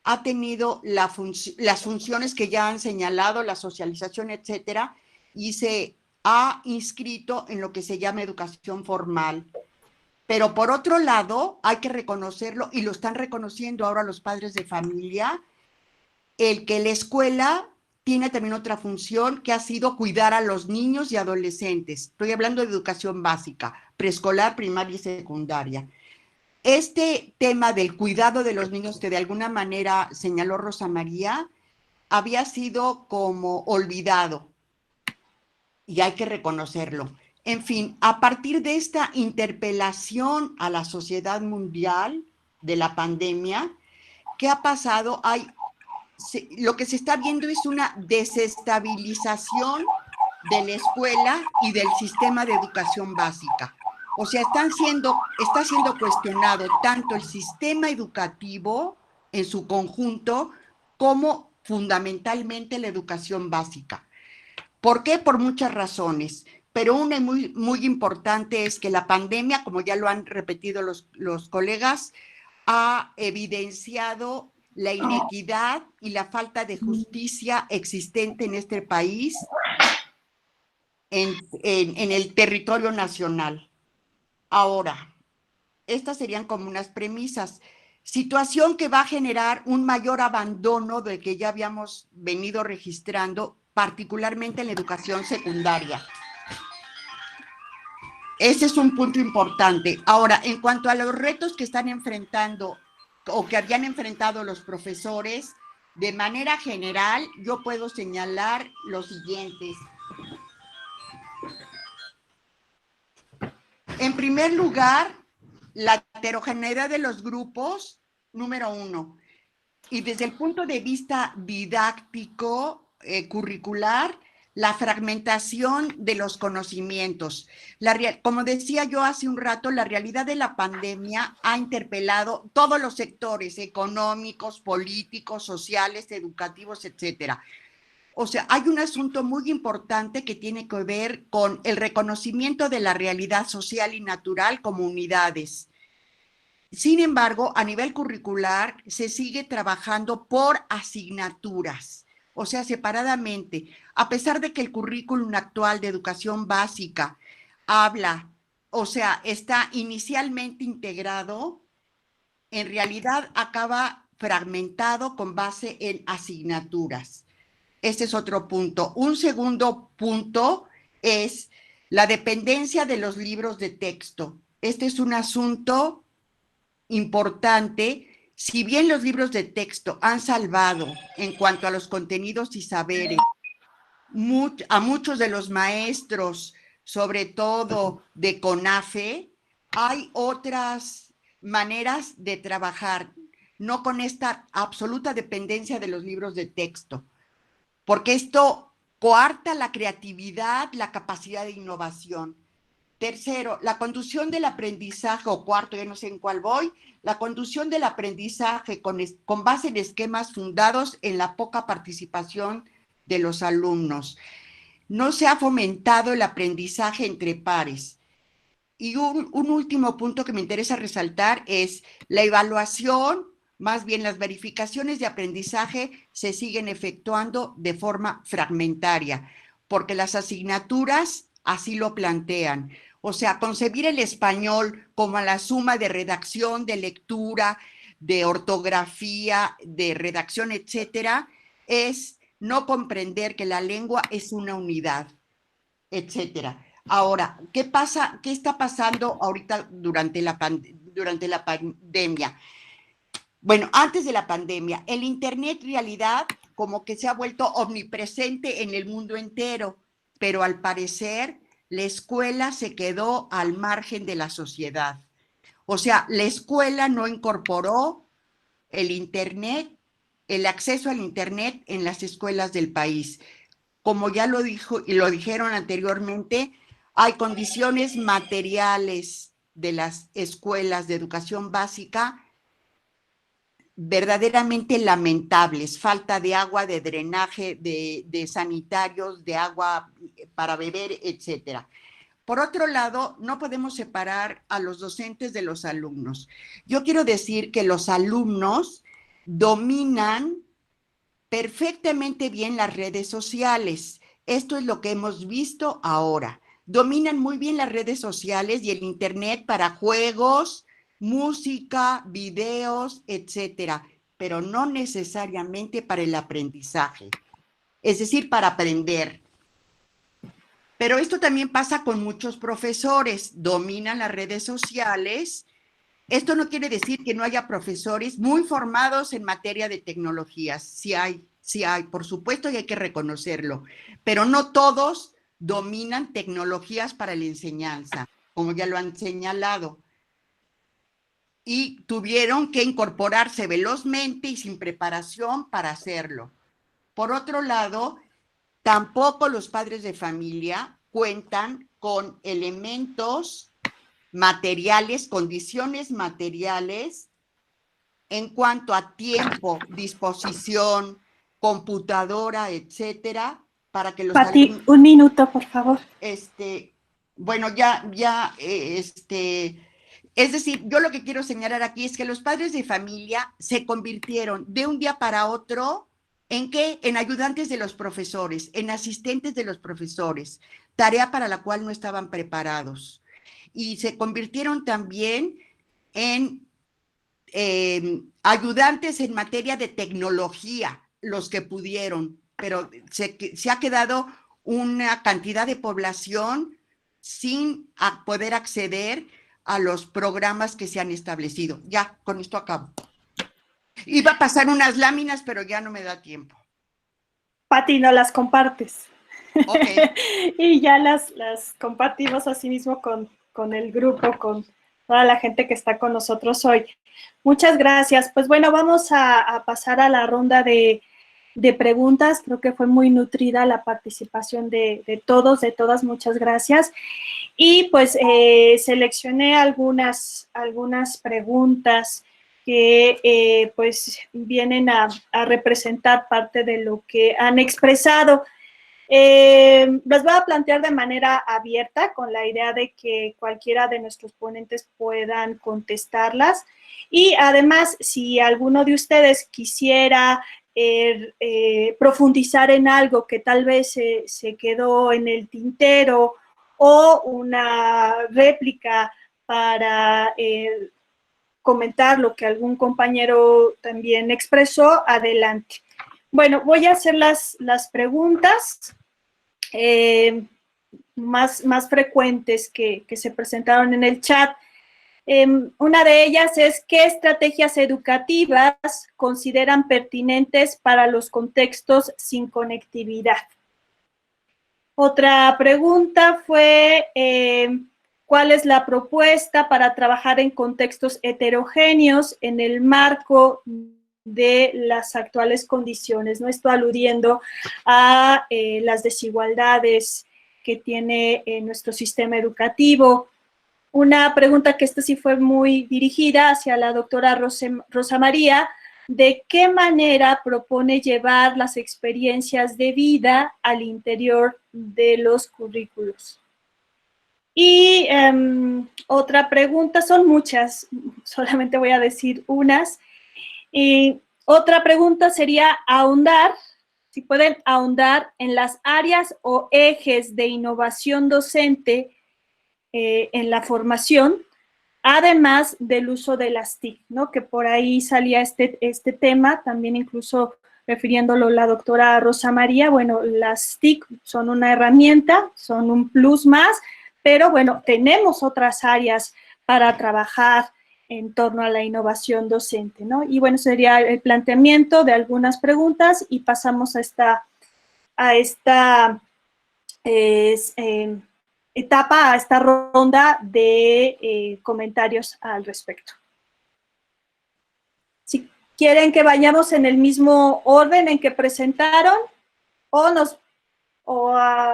ha tenido las funciones que ya han señalado, la socialización, etcétera, y se ha inscrito en lo que se llama educación formal. Pero por otro lado, hay que reconocerlo, y lo están reconociendo ahora los padres de familia, el que la escuela tiene también otra función que ha sido cuidar a los niños y adolescentes. Estoy hablando de educación básica, preescolar, primaria y secundaria. Este tema del cuidado de los niños, que de alguna manera señaló Rosa María, había sido como olvidado, y hay que reconocerlo. En fin, a partir de esta interpelación a la sociedad mundial de la pandemia, ¿qué ha pasado? Lo que se está viendo es una desestabilización de la escuela y del sistema de educación básica. O sea, está siendo cuestionado tanto el sistema educativo en su conjunto como fundamentalmente la educación básica. ¿Por qué? Por muchas razones, pero una muy, muy importante es que la pandemia, como ya lo han repetido los colegas, ha evidenciado la inequidad y la falta de justicia existente en este país, en el territorio nacional. Ahora, estas serían como unas premisas. Situación que va a generar un mayor abandono del que ya habíamos venido registrando, particularmente en la educación secundaria. Ese es un punto importante. Ahora, en cuanto a los retos que están enfrentando o que habían enfrentado los profesores, de manera general, yo puedo señalar los siguientes. En primer lugar, la heterogeneidad de los grupos, número uno. Y desde el punto de vista didáctico, curricular, la fragmentación de los conocimientos. Como decía yo hace un rato, la realidad de la pandemia ha interpelado todos los sectores económicos, políticos, sociales, educativos, etcétera. O sea, hay un asunto muy importante que tiene que ver con el reconocimiento de la realidad social y natural como unidades. Sin embargo, a nivel curricular se sigue trabajando por asignaturas, o sea, separadamente. A pesar de que el currículum actual de educación básica habla, o sea, está inicialmente integrado, en realidad acaba fragmentado con base en asignaturas. Este es otro punto. Un segundo punto es la dependencia de los libros de texto. Este es un asunto importante. Si bien los libros de texto han salvado en cuanto a los contenidos y saberes a muchos de los maestros, sobre todo de CONAFE, hay otras maneras de trabajar, no con esta absoluta dependencia de los libros de texto, porque esto coarta la creatividad, la capacidad de innovación. Tercero, la conducción del aprendizaje, o cuarto, ya no sé en cuál voy, la conducción del aprendizaje con base en esquemas fundados en la poca participación de los alumnos. No se ha fomentado el aprendizaje entre pares. Y un último punto que me interesa resaltar es la evaluación. Más bien, las verificaciones de aprendizaje se siguen efectuando de forma fragmentaria, porque las asignaturas así lo plantean. O sea, concebir el español como la suma de redacción, de lectura, de ortografía, de redacción, etcétera, es no comprender que la lengua es una unidad, etcétera. Ahora, ¿qué pasa? ¿Qué está pasando ahorita durante la pandemia? bueno, antes de la pandemia, el Internet en realidad como que se ha vuelto omnipresente en el mundo entero, pero al parecer la escuela se quedó al margen de la sociedad. O sea, la escuela no incorporó el Internet, el acceso al Internet en las escuelas del país. Como ya lo dijo y lo dijeron anteriormente, hay condiciones materiales de las escuelas de educación básica verdaderamente lamentables, falta de agua, de drenaje, de sanitarios, de agua para beber, etcétera. Por otro lado, no podemos separar a los docentes de los alumnos. Yo quiero decir que los alumnos dominan perfectamente bien las redes sociales. Esto es lo que hemos visto ahora. Dominan muy bien las redes sociales y el Internet para juegos, música, videos, etcétera, pero no necesariamente para el aprendizaje, es decir, para aprender. Pero esto también pasa con muchos profesores, dominan las redes sociales. Esto no quiere decir que no haya profesores muy formados en materia de tecnologías, sí hay, por supuesto, y hay que reconocerlo, pero no todos dominan tecnologías para la enseñanza, como ya lo han señalado. Y tuvieron que incorporarse velozmente y sin preparación para hacerlo. Por otro lado, tampoco los padres de familia cuentan con elementos materiales, condiciones materiales en cuanto a tiempo, disposición, computadora, etcétera, para que los Pati, alumnos... un minuto, por favor. Bueno, es decir, yo lo que quiero señalar aquí es que los padres de familia se convirtieron de un día para otro ¿en qué? En ayudantes de los profesores, en asistentes de los profesores, tarea para la cual no estaban preparados. Y se convirtieron también en ayudantes en materia de tecnología, los que pudieron, pero se ha quedado una cantidad de población sin poder acceder a los programas que se han establecido. Ya, con esto acabo. Iba a pasar unas láminas, pero ya no me da tiempo. Pati, no las compartes. Okay. Y ya las compartimos así mismo con el grupo, con toda la gente que está con nosotros hoy. Muchas gracias. Pues bueno, vamos a pasar a la ronda de preguntas. Creo que fue muy nutrida la participación de todos, de todas. Muchas gracias. Y pues seleccioné algunas preguntas que pues vienen a representar parte de lo que han expresado. Las voy a plantear de manera abierta con la idea de que cualquiera de nuestros ponentes puedan contestarlas. Y además, si alguno de ustedes quisiera profundizar en algo que tal vez se quedó en el tintero o una réplica para comentar lo que algún compañero también expresó, adelante. Bueno, voy a hacer las preguntas más frecuentes que se presentaron en el chat. Una de ellas es, ¿qué estrategias educativas consideran pertinentes para los contextos sin conectividad? Otra pregunta fue, ¿cuál es la propuesta para trabajar en contextos heterogéneos en el marco de las actuales condiciones? ¿No? Esto aludiendo a las desigualdades que tiene nuestro sistema educativo. Una pregunta que esta sí fue muy dirigida hacia la doctora Rosa María, ¿de qué manera propone llevar las experiencias de vida al interior de los currículos? Y otra pregunta, son muchas, solamente voy a decir unas. Y otra pregunta sería ahondar, si pueden ahondar en las áreas o ejes de innovación docente en la formación, además del uso de las TIC, ¿no? Que por ahí salía este tema, también incluso refiriéndolo la doctora Rosa María. Bueno, las TIC son una herramienta, son un plus más, pero bueno, tenemos otras áreas para trabajar en torno a la innovación docente, ¿no? Y bueno, sería el planteamiento de algunas preguntas y pasamos a esta etapa, a esta ronda de comentarios al respecto. Si quieren que vayamos en el mismo orden en que presentaron,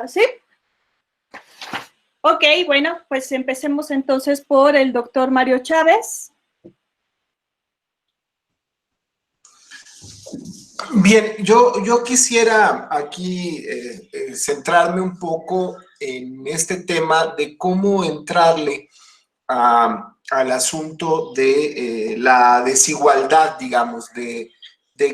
¿sí? Ok, bueno, pues empecemos entonces por el doctor Mario Chávez. Bien, yo quisiera aquí centrarme un poco en este tema de cómo entrarle al asunto de la desigualdad, digamos, de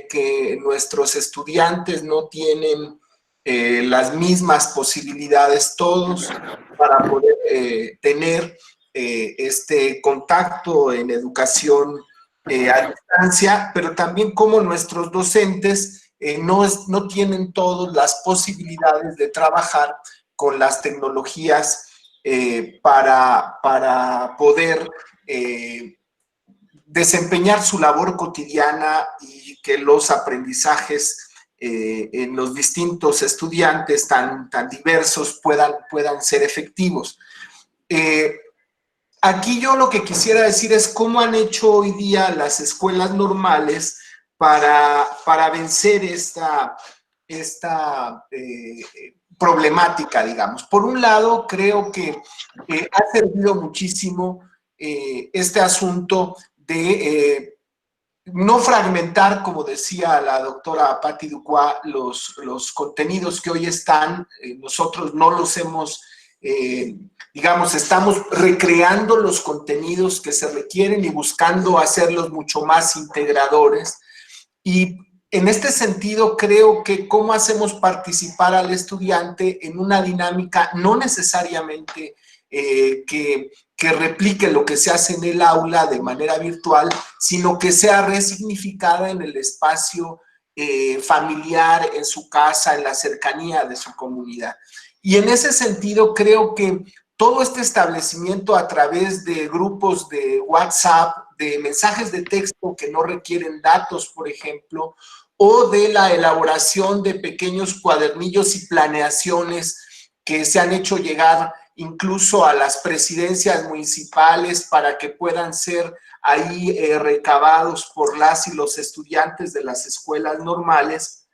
que nuestros estudiantes no tienen las mismas posibilidades todos para poder tener este contacto en educación a distancia, pero también como nuestros docentes no tienen todas las posibilidades de trabajar con las tecnologías para poder desempeñar su labor cotidiana y que los aprendizajes en los distintos estudiantes tan diversos puedan ser efectivos. Aquí yo lo que quisiera decir es cómo han hecho hoy día las escuelas normales para vencer esta problemática, digamos. Por un lado, creo que ha servido muchísimo este asunto de no fragmentar, como decía la doctora Patti Ducois, los contenidos que hoy están, nosotros no los hemos, digamos, estamos recreando los contenidos que se requieren y buscando hacerlos mucho más integradores. Y en este sentido, creo que cómo hacemos participar al estudiante en una dinámica no necesariamente que replique lo que se hace en el aula de manera virtual, sino que sea resignificada en el espacio familiar, en su casa, en la cercanía de su comunidad. Y en ese sentido, creo que todo este establecimiento a través de grupos de WhatsApp, de mensajes de texto que no requieren datos, por ejemplo, o de la elaboración de pequeños cuadernillos y planeaciones que se han hecho llegar incluso a las presidencias municipales para que puedan ser ahí recabados por las y los estudiantes de las escuelas normales,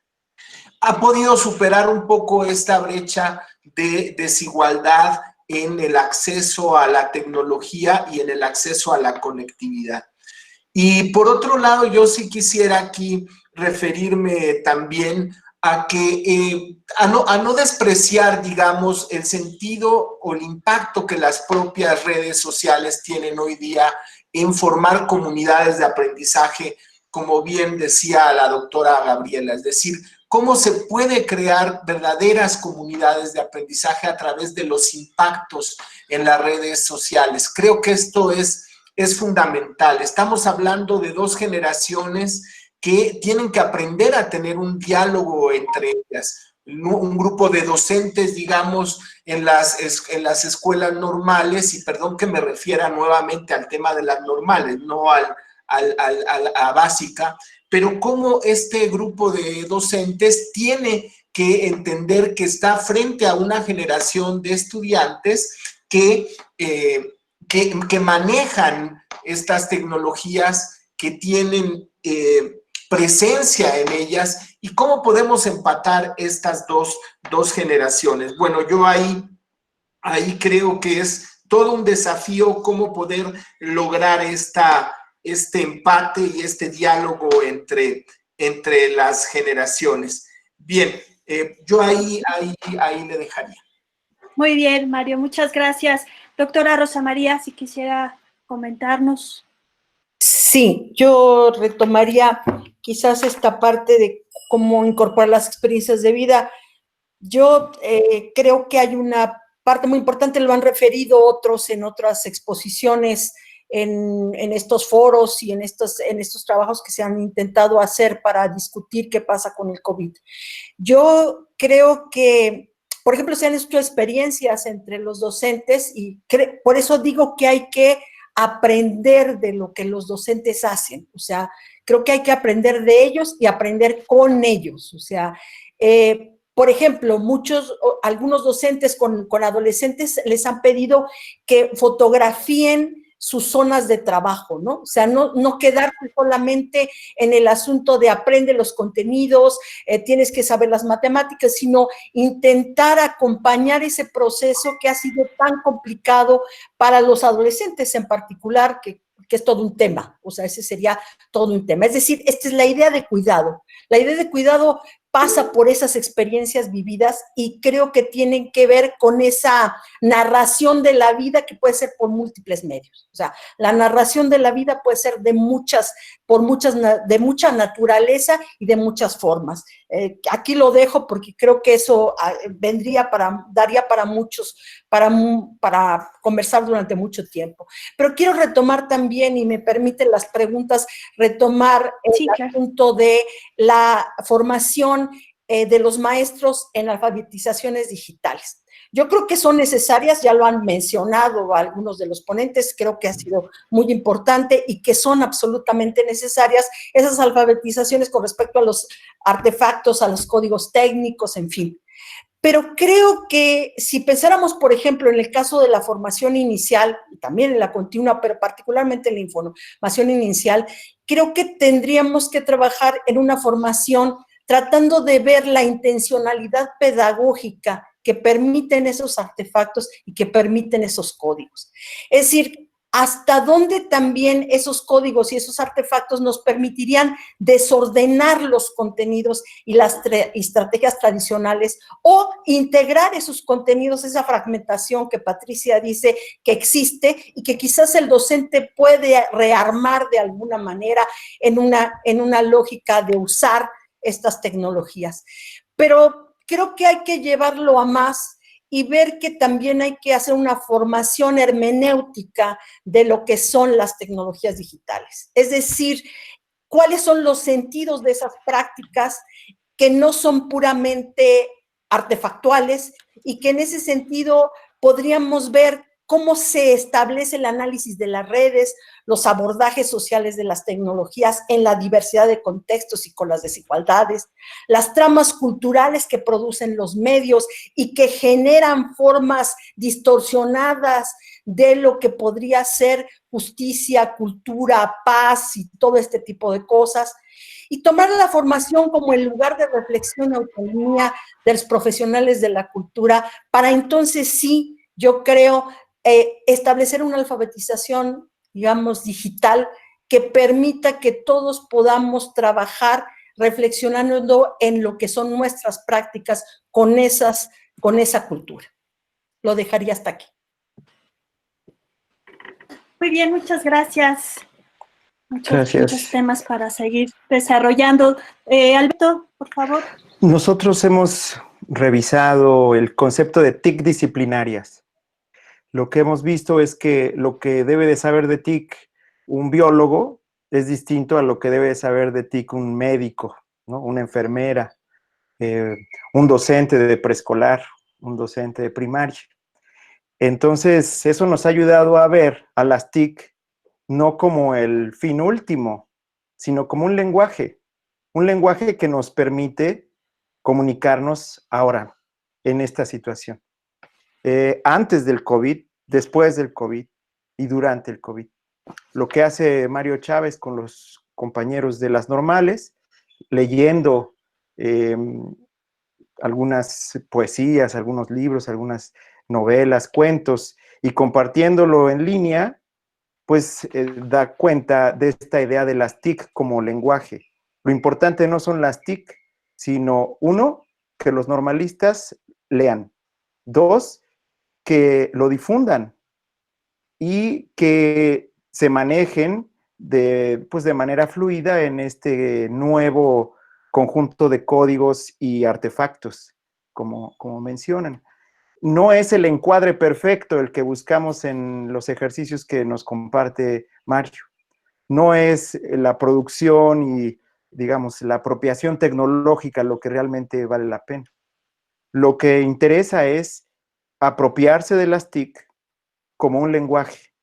ha podido superar un poco esta brecha de desigualdad en el acceso a la tecnología y en el acceso a la conectividad. Y por otro lado, yo sí quisiera aquí referirme también a que a no despreciar, digamos, el sentido o el impacto que las propias redes sociales tienen hoy día en formar comunidades de aprendizaje, como bien decía la doctora Gabriela, es decir, cómo se puede crear verdaderas comunidades de aprendizaje a través de los impactos en las redes sociales. Creo que esto es fundamental. Estamos hablando de dos generaciones que tienen que aprender a tener un diálogo entre ellas. Un grupo de docentes, digamos, en las escuelas normales, y perdón que me refiera nuevamente al tema de las normales, no a básica, pero cómo este grupo de docentes tiene que entender que está frente a una generación de estudiantes que manejan estas tecnologías, que tienen presencia en ellas, y cómo podemos empatar estas dos generaciones. Bueno, yo ahí creo que es todo un desafío cómo poder lograr este empate y este diálogo entre las generaciones. Bien, yo ahí le dejaría. Muy bien, Mario, muchas gracias. Doctora Rosa María, si quisiera comentarnos. Sí, yo retomaría quizás esta parte de cómo incorporar las experiencias de vida. Yo creo que hay una parte muy importante, lo han referido otros en otras exposiciones, en estos foros y en estos trabajos que se han intentado hacer para discutir qué pasa con el COVID. Yo creo que, por ejemplo, se han hecho experiencias entre los docentes y por eso digo que hay que aprender de lo que los docentes hacen. O sea, creo que hay que aprender de ellos y aprender con ellos. O sea, por ejemplo, algunos docentes con adolescentes les han pedido que fotografíen sus zonas de trabajo, ¿no? O sea, no quedarse solamente en el asunto de aprende los contenidos, tienes que saber las matemáticas, sino intentar acompañar ese proceso que ha sido tan complicado para los adolescentes en particular, que es todo un tema. O sea, ese sería todo un tema. Es decir, esta es la idea de cuidado. La idea de cuidado pasa por esas experiencias vividas y creo que tienen que ver con esa narración de la vida que puede ser por múltiples medios. O sea, la narración de la vida puede ser de mucha naturaleza y de muchas formas. Aquí lo dejo porque creo que eso daría para muchos, para conversar durante mucho tiempo. Pero quiero retomar también, y me permiten las preguntas, retomar el asunto de la formación de los maestros en alfabetizaciones digitales. Yo creo que son necesarias, ya lo han mencionado algunos de los ponentes, creo que ha sido muy importante y que son absolutamente necesarias esas alfabetizaciones con respecto a los artefactos, a los códigos técnicos, en fin. Pero creo que si pensáramos, por ejemplo, en el caso de la formación inicial, y también en la continua, pero particularmente en la información inicial, creo que tendríamos que trabajar en una formación tratando de ver la intencionalidad pedagógica que permiten esos artefactos y que permiten esos códigos. Es decir, hasta dónde también esos códigos y esos artefactos nos permitirían desordenar los contenidos y las estrategias tradicionales, o integrar esos contenidos, esa fragmentación que Patricia dice que existe y que quizás el docente puede rearmar de alguna manera en una lógica de usar estas tecnologías. Pero creo que hay que llevarlo a más y ver que también hay que hacer una formación hermenéutica de lo que son las tecnologías digitales. Es decir, cuáles son los sentidos de esas prácticas que no son puramente artefactuales y que en ese sentido podríamos ver cómo se establece el análisis de las redes, los abordajes sociales de las tecnologías en la diversidad de contextos y con las desigualdades, las tramas culturales que producen los medios y que generan formas distorsionadas de lo que podría ser justicia, cultura, paz y todo este tipo de cosas. Y tomar la formación como el lugar de reflexión y autonomía de los profesionales de la cultura para entonces sí, yo creo, establecer una alfabetización, digamos, digital que permita que todos podamos trabajar reflexionando en lo que son nuestras prácticas con esa cultura. Lo dejaría hasta aquí. Muy bien, muchas gracias. Gracias. Muchos temas para seguir desarrollando. Alberto, por favor. Nosotros hemos revisado el concepto de TIC disciplinarias. Lo que hemos visto es que lo que debe de saber de TIC un biólogo es distinto a lo que debe de saber de TIC un médico, ¿no? Una enfermera, un docente de preescolar, un docente de primaria. Entonces, eso nos ha ayudado a ver a las TIC no como el fin último, sino como un lenguaje que nos permite comunicarnos ahora en esta situación. Antes del COVID, después del COVID y durante el COVID. Lo que hace Mario Chávez con los compañeros de las normales, leyendo algunas poesías, algunos libros, algunas novelas, cuentos, y compartiéndolo en línea, pues da cuenta de esta idea de las TIC como lenguaje. Lo importante no son las TIC, sino, uno, que los normalistas lean. Dos, que lo difundan y que se manejen de manera fluida en este nuevo conjunto de códigos y artefactos, como mencionan. No es el encuadre perfecto el que buscamos en los ejercicios que nos comparte Mario. No es la producción y, digamos, la apropiación tecnológica lo que realmente vale la pena. Lo que interesa es apropiarse de las TIC como un lenguaje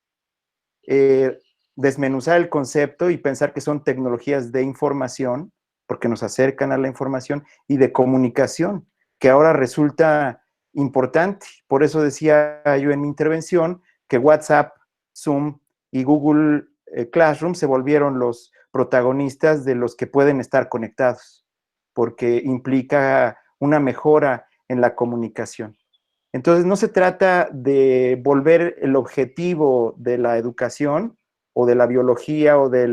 desmenuzar el concepto y pensar que son tecnologías de información, porque nos acercan a la información, y de comunicación, que ahora resulta importante. Por eso decía yo en mi intervención que WhatsApp, Zoom y Google Classroom se volvieron los protagonistas de los que pueden estar conectados, porque implica una mejora en la comunicación. Entonces, no se trata de volver el objetivo de la educación o de la biología o de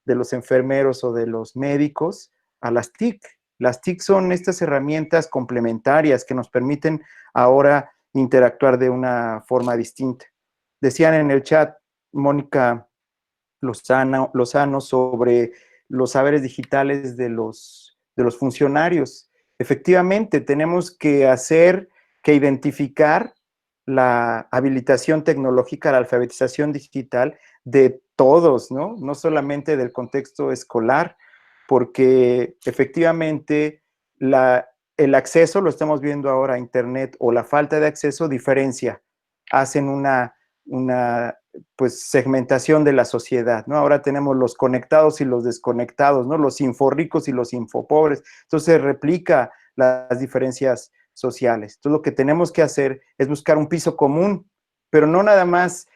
los enfermeros o de los médicos a las TIC. Las TIC son estas herramientas complementarias que nos permiten ahora interactuar de una forma distinta. Decían en el chat, Mónica Lozano, sobre los saberes digitales de los funcionarios. Efectivamente, tenemos que identificar la habilitación tecnológica, la alfabetización digital de todos, ¿no? No solamente del contexto escolar, porque efectivamente el acceso, lo estamos viendo ahora a Internet, o la falta de acceso diferencia, hacen una pues segmentación de la sociedad, ¿no? Ahora tenemos los conectados y los desconectados, ¿no? Los inforricos y los infopobres. Entonces replica las diferencias sociales. Entonces lo que tenemos que hacer es buscar un piso común, pero no nada más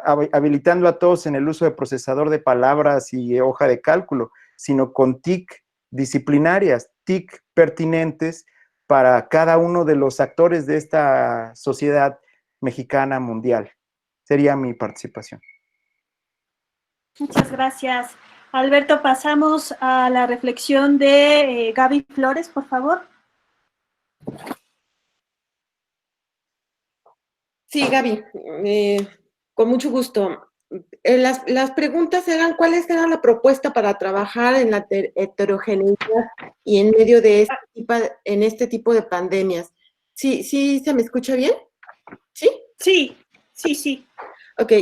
habilitando a todos en el uso de procesador de palabras y hoja de cálculo, sino con TIC disciplinarias, TIC pertinentes para cada uno de los actores de esta sociedad mexicana mundial. Sería mi participación. Muchas gracias. Alberto, pasamos a la reflexión de Gaby Flores, por favor. Sí, Gaby, con mucho gusto. Las preguntas eran, ¿cuáles eran la propuesta para trabajar en la heterogeneidad y en medio de este tipo de pandemias? ¿Sí se me escucha bien? ¿Sí? Sí. Ok,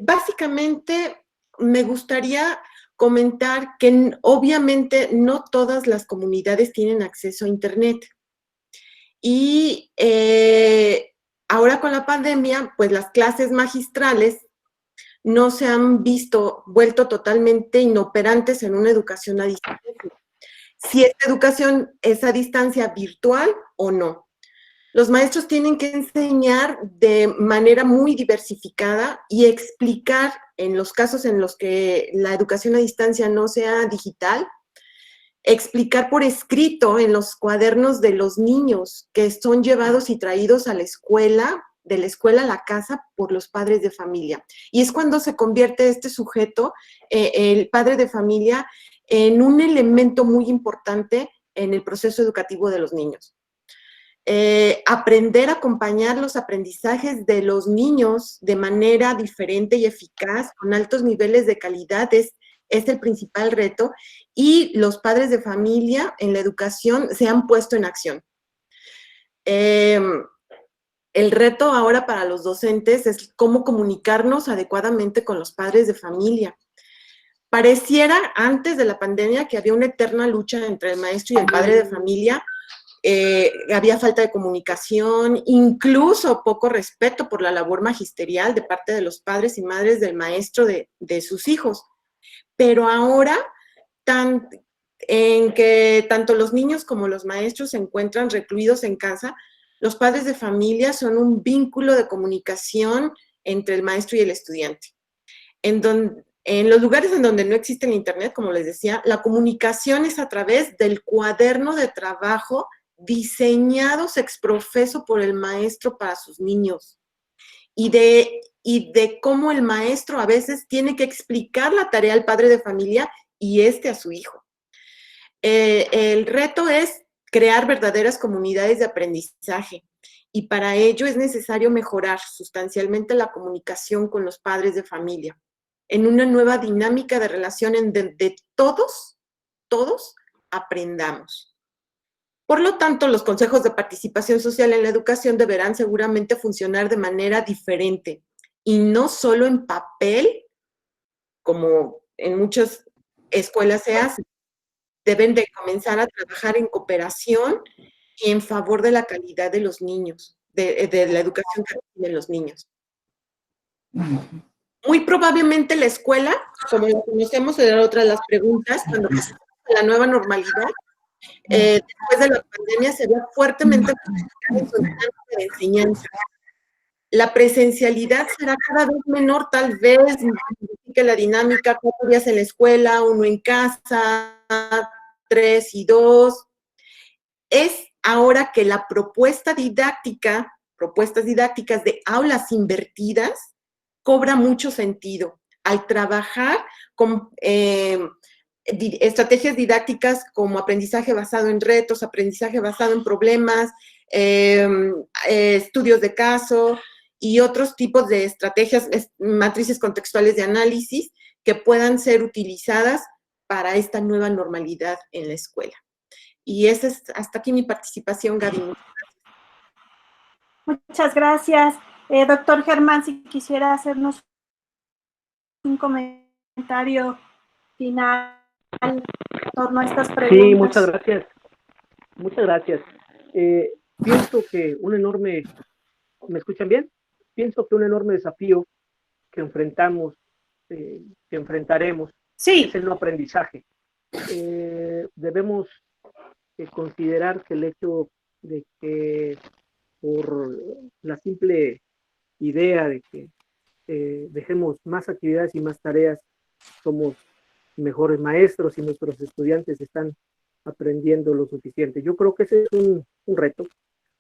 básicamente me gustaría comentar que obviamente no todas las comunidades tienen acceso a Internet. Y ahora con la pandemia, pues las clases magistrales no se han vuelto totalmente inoperantes en una educación a distancia. Si esta educación es a distancia virtual o no. Los maestros tienen que enseñar de manera muy diversificada y explicar en los casos en los que la educación a distancia no sea digital, explicar por escrito en los cuadernos de los niños que son llevados y traídos a la escuela, de la escuela a la casa por los padres de familia. Y es cuando se convierte este sujeto, el padre de familia, en un elemento muy importante en el proceso educativo de los niños. Aprender a acompañar los aprendizajes de los niños de manera diferente y eficaz, con altos niveles de calidad, es el principal reto, y los padres de familia en la educación se han puesto en acción. El reto ahora para los docentes es cómo comunicarnos adecuadamente con los padres de familia. Pareciera antes de la pandemia que había una eterna lucha entre el maestro y el padre de familia. Había falta de comunicación, incluso poco respeto por la labor magisterial de parte de los padres y madres del maestro de sus hijos. Pero ahora, en que tanto los niños como los maestros se encuentran recluidos en casa, los padres de familia son un vínculo de comunicación entre el maestro y el estudiante. En los lugares en donde no existe el Internet, como les decía, la comunicación es a través del cuaderno de trabajo diseñados ex profeso por el maestro para sus niños, y de cómo el maestro a veces tiene que explicar la tarea al padre de familia y a su hijo. El reto es crear verdaderas comunidades de aprendizaje, y para ello es necesario mejorar sustancialmente la comunicación con los padres de familia, en una nueva dinámica de relación en donde todos aprendamos. Por lo tanto, los consejos de participación social en la educación deberán seguramente funcionar de manera diferente, y no solo en papel, como en muchas escuelas se hace. Deben de comenzar a trabajar en cooperación y en favor de la calidad de los niños, de la educación que reciben los niños. Muy probablemente la escuela, como lo conocemos, era otra de las preguntas, cuando pasamos a la nueva normalidad, después de la pandemia se ve fuertemente modificada en su dinámica de enseñanza. La presencialidad será cada vez menor, tal vez modifique la dinámica, 4 días en la escuela, 1 en casa, 3 y 2. Es ahora que la propuestas didácticas de aulas invertidas cobra mucho sentido al trabajar con estrategias didácticas como aprendizaje basado en retos, aprendizaje basado en problemas, estudios de caso y otros tipos de estrategias, matrices contextuales de análisis que puedan ser utilizadas para esta nueva normalidad en la escuela. Y esa es hasta aquí mi participación, Gaby. Muchas gracias. Doctor Germán, si quisiera hacernos un comentario final en torno a estas preguntas. Sí, muchas gracias. Muchas gracias. Pienso que un enorme, ¿me escuchan bien? Pienso que un enorme desafío que enfrentaremos, sí, es el no aprendizaje. Debemos considerar que el hecho de que por la simple idea de que dejemos más actividades y más tareas, somos mejores maestros y nuestros estudiantes están aprendiendo lo suficiente. Yo creo que ese es un reto.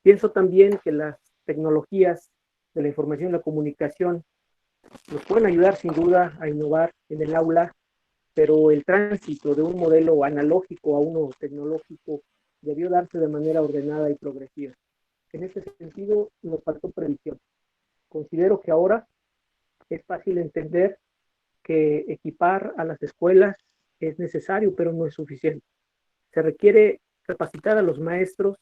Pienso también que las tecnologías de la información y la comunicación nos pueden ayudar sin duda a innovar en el aula, pero el tránsito de un modelo analógico a uno tecnológico debió darse de manera ordenada y progresiva. En ese sentido, nos faltó previsión. Considero que ahora es fácil entender que equipar a las escuelas es necesario, pero no es suficiente. Se requiere capacitar a los maestros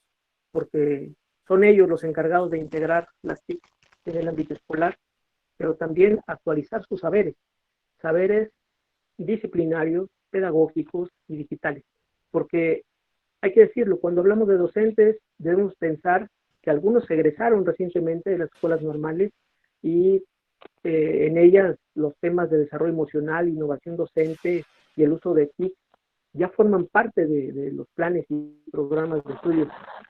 porque son ellos los encargados de integrar las TIC en el ámbito escolar, pero también actualizar sus saberes disciplinarios, pedagógicos y digitales. Porque hay que decirlo, cuando hablamos de docentes, debemos pensar que algunos egresaron recientemente de las escuelas normales y en ellas los temas de desarrollo emocional, innovación docente y el uso de TIC ya forman parte de los planes y programas de estudios,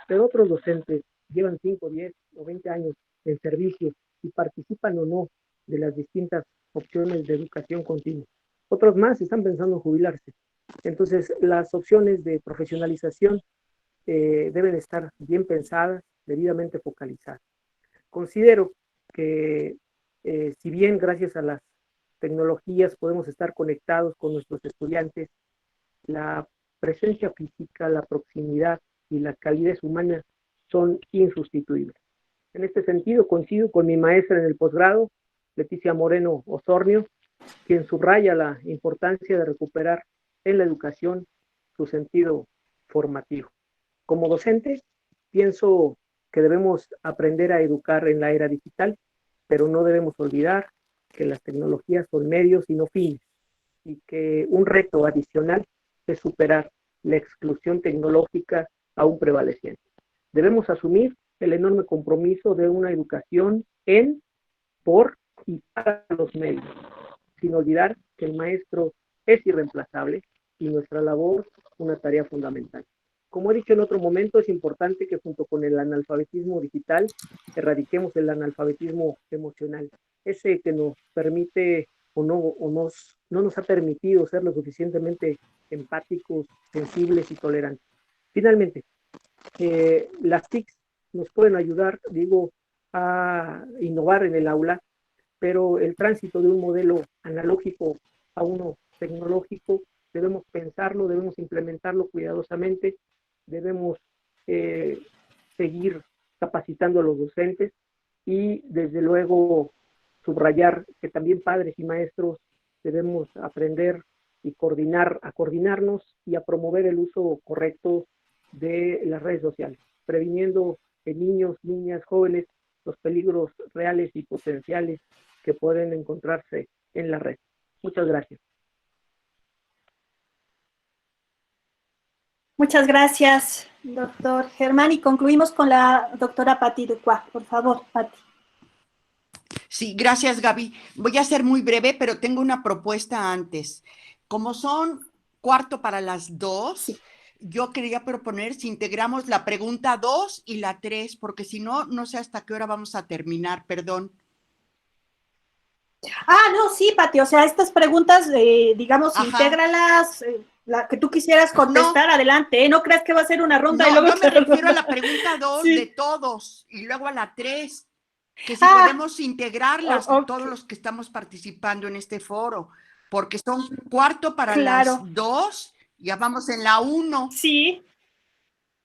pero otros docentes llevan 5, 10 o 20 años en servicio y participan o no de las distintas opciones de educación continua. Otros más están pensando en jubilarse. Entonces, las opciones de profesionalización deben estar bien pensadas, debidamente focalizadas. Considero que si bien gracias a las tecnologías podemos estar conectados con nuestros estudiantes, la presencia física, la proximidad y la calidez humana son insustituibles. En este sentido, coincido con mi maestra en el posgrado, Leticia Moreno Osornio, quien subraya la importancia de recuperar en la educación su sentido formativo. Como docente, pienso que debemos aprender a educar en la era digital, pero no debemos olvidar que las tecnologías son medios y no fines, y que un reto adicional es superar la exclusión tecnológica aún prevaleciente. Debemos asumir el enorme compromiso de una educación en, por y para los medios, sin olvidar que el maestro es irreemplazable y nuestra labor una tarea fundamental. Como he dicho en otro momento, es importante que junto con el analfabetismo digital erradiquemos el analfabetismo emocional, ese que nos permite no nos ha permitido ser lo suficientemente empáticos, sensibles y tolerantes. Finalmente, las TIC nos pueden ayudar, a innovar en el aula, pero el tránsito de un modelo analógico a uno tecnológico debemos pensarlo, debemos implementarlo cuidadosamente, debemos seguir capacitando a los docentes y desde luego subrayar que también padres y maestros debemos aprender y coordinarnos y a promover el uso correcto de las redes sociales, previniendo en niños, niñas, jóvenes los peligros reales y potenciales que pueden encontrarse en la red. Muchas gracias. Muchas gracias, doctor Germán. Y concluimos con la doctora Patti Ducua. Por favor, Patti. Sí, gracias, Gaby. Voy a ser muy breve, pero tengo una propuesta antes. Como son 1:45, Sí. yo quería proponer si integramos la pregunta 2 y la 3, porque si no, no sé hasta qué hora vamos a terminar, perdón. No, sí, Pati, o sea, estas preguntas, digamos, Ajá. intégralas, la que tú quisieras contestar, adelante, ¿eh? No creas que va a ser una ronda y No, luego... yo me refiero a la pregunta 2 Sí. de todos y luego a la 3, que si podemos integrarlas, ok. todos los que estamos participando en este foro, porque son 1:45 Claro. las 2, ya vamos en la 1. Sí.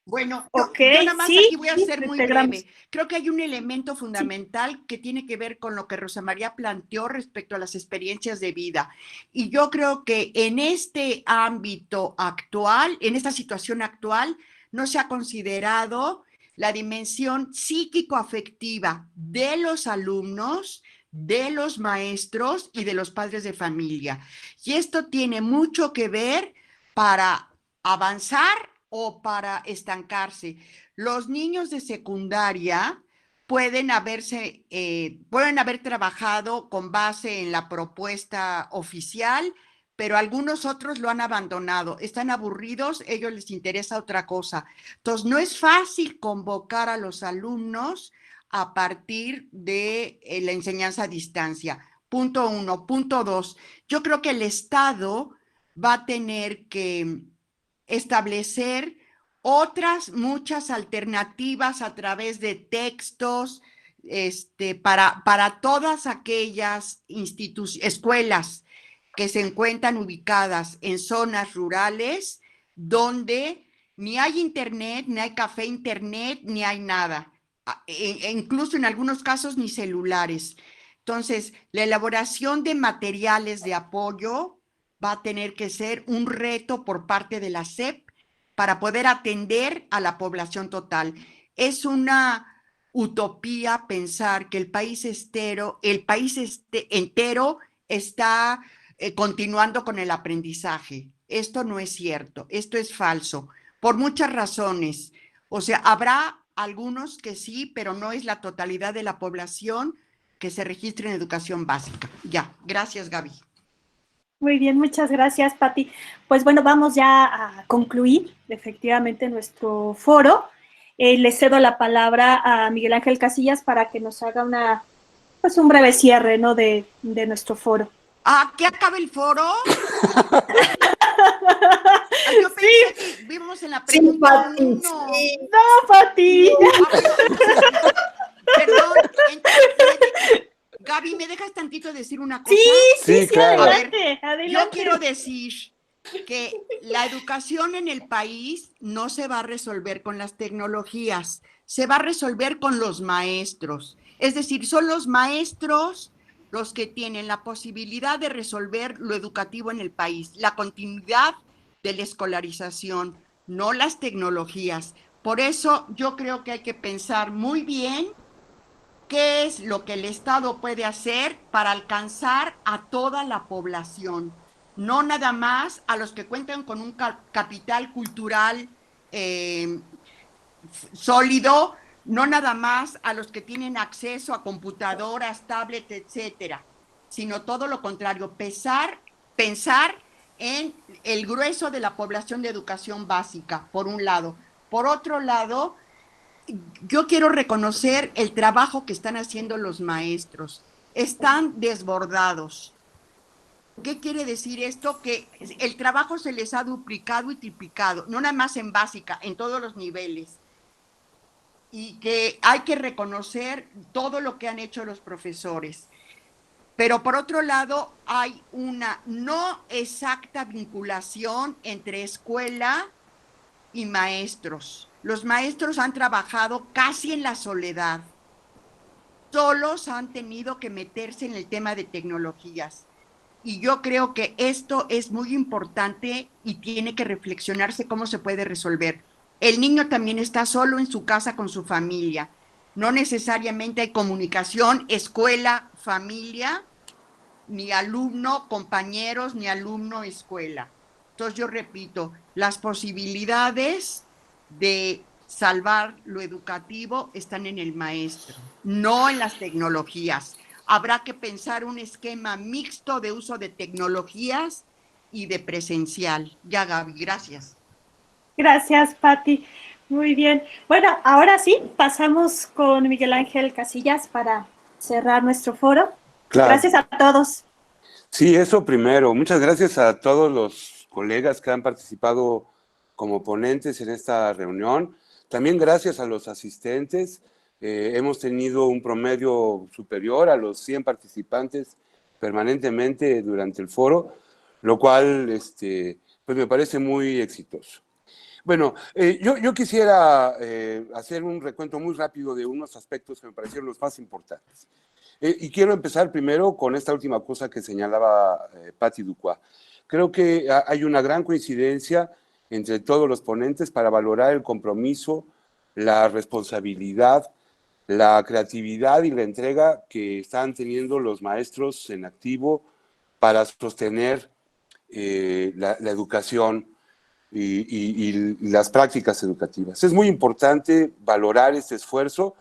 Bueno, Ok, yo nada más sí, aquí voy a ser muy integramos. breve. Creo que hay un elemento fundamental que tiene que ver con lo que Rosa María planteó respecto a las experiencias de vida. Y yo creo que en este ámbito actual, en esta situación actual, no se ha considerado la dimensión psíquico-afectiva de los alumnos, de los maestros y de los padres de familia. Y esto tiene mucho que ver para avanzar o para estancarse. Los niños de secundaria pueden haber trabajado con base en la propuesta oficial, pero algunos otros lo han abandonado, están aburridos, a ellos les interesa otra cosa. Entonces, no es fácil convocar a los alumnos a partir de la enseñanza a distancia. Punto 1. Punto 2, yo creo que el Estado va a tener que establecer otras muchas alternativas a través de textos para todas aquellas escuelas que se encuentran ubicadas en zonas rurales donde ni hay internet, ni hay café internet, ni hay nada. Incluso en algunos casos ni celulares. Entonces, la elaboración de materiales de apoyo va a tener que ser un reto por parte de la SEP para poder atender a la población total. Es una utopía pensar que el país entero está continuando con el aprendizaje. Esto no es cierto, esto es falso, por muchas razones. O sea, habrá algunos que sí, pero no es la totalidad de la población que se registre en educación básica. Ya, gracias, Gaby. Muy bien, muchas gracias, Pati. Pues bueno, vamos ya a concluir efectivamente nuestro foro. Le cedo la palabra a Miguel Ángel Casillas para que nos haga un breve cierre, ¿no? de nuestro foro. ¿Que acabe el foro? Yo pensé que vimos en la pregunta 1. Sí. No, Pati. Perdón, Gaby, ¿me dejas tantito decir una cosa? Sí, claro. Adelante. Yo quiero decir que la educación en el país no se va a resolver con las tecnologías, se va a resolver con los maestros. Es decir, son los maestros los que tienen la posibilidad de resolver lo educativo en el país, la continuidad de la escolarización, no las tecnologías. Por eso yo creo que hay que pensar muy bien qué es lo que el Estado puede hacer para alcanzar a toda la población, no nada más a los que cuentan con un capital cultural sólido, no nada más a los que tienen acceso a computadoras, tablets, etcétera, sino todo lo contrario, pensar en el grueso de la población de educación básica, por un lado. Por otro lado, yo quiero reconocer el trabajo que están haciendo los maestros. Están desbordados. ¿Qué quiere decir esto? Que el trabajo se les ha duplicado y triplicado, no nada más en básica, en todos los niveles. Y que hay que reconocer todo lo que han hecho los profesores. Pero por otro lado, hay una no exacta vinculación entre escuela y maestros. Los maestros han trabajado casi en la soledad. Solos han tenido que meterse en el tema de tecnologías. Y yo creo que esto es muy importante y tiene que reflexionarse cómo se puede resolver. El niño también está solo en su casa con su familia. No necesariamente hay comunicación, escuela, familia, ni alumno, compañeros, ni alumno, escuela. Entonces yo repito, las posibilidades de salvar lo educativo están en el maestro, no en las tecnologías. habrá que pensar un esquema mixto de uso de tecnologías y de presencial. Ya, Gaby, gracias. Gracias, Patti. Muy bien. Bueno, ahora sí, pasamos con Miguel Ángel Casillas para cerrar nuestro foro. Claro. Gracias a todos. Sí, eso primero. Muchas gracias a todos los colegas que han participado como ponentes en esta reunión. También gracias a los asistentes. Hemos tenido un promedio superior a los 100 participantes permanentemente durante el foro, lo cual pues me parece muy exitoso. Bueno, yo quisiera hacer un recuento muy rápido de unos aspectos que me parecieron los más importantes. Y quiero empezar primero con esta última cosa que señalaba Patti Ducois. Creo que hay una gran coincidencia entre todos los ponentes para valorar el compromiso, la responsabilidad, la creatividad y la entrega que están teniendo los maestros en activo para sostener la educación y las prácticas educativas. Es muy importante valorar este esfuerzo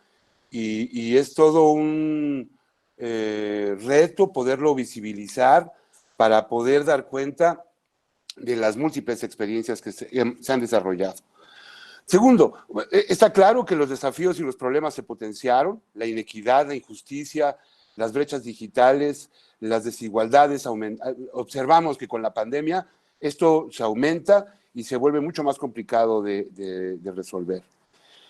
y es todo un reto poderlo visibilizar para poder dar cuenta de las múltiples experiencias que se han desarrollado. Segundo, está claro que los desafíos y los problemas se potenciaron, la inequidad, la injusticia, las brechas digitales, las desigualdades, observamos que con la pandemia esto se aumenta y se vuelve mucho más complicado de resolver.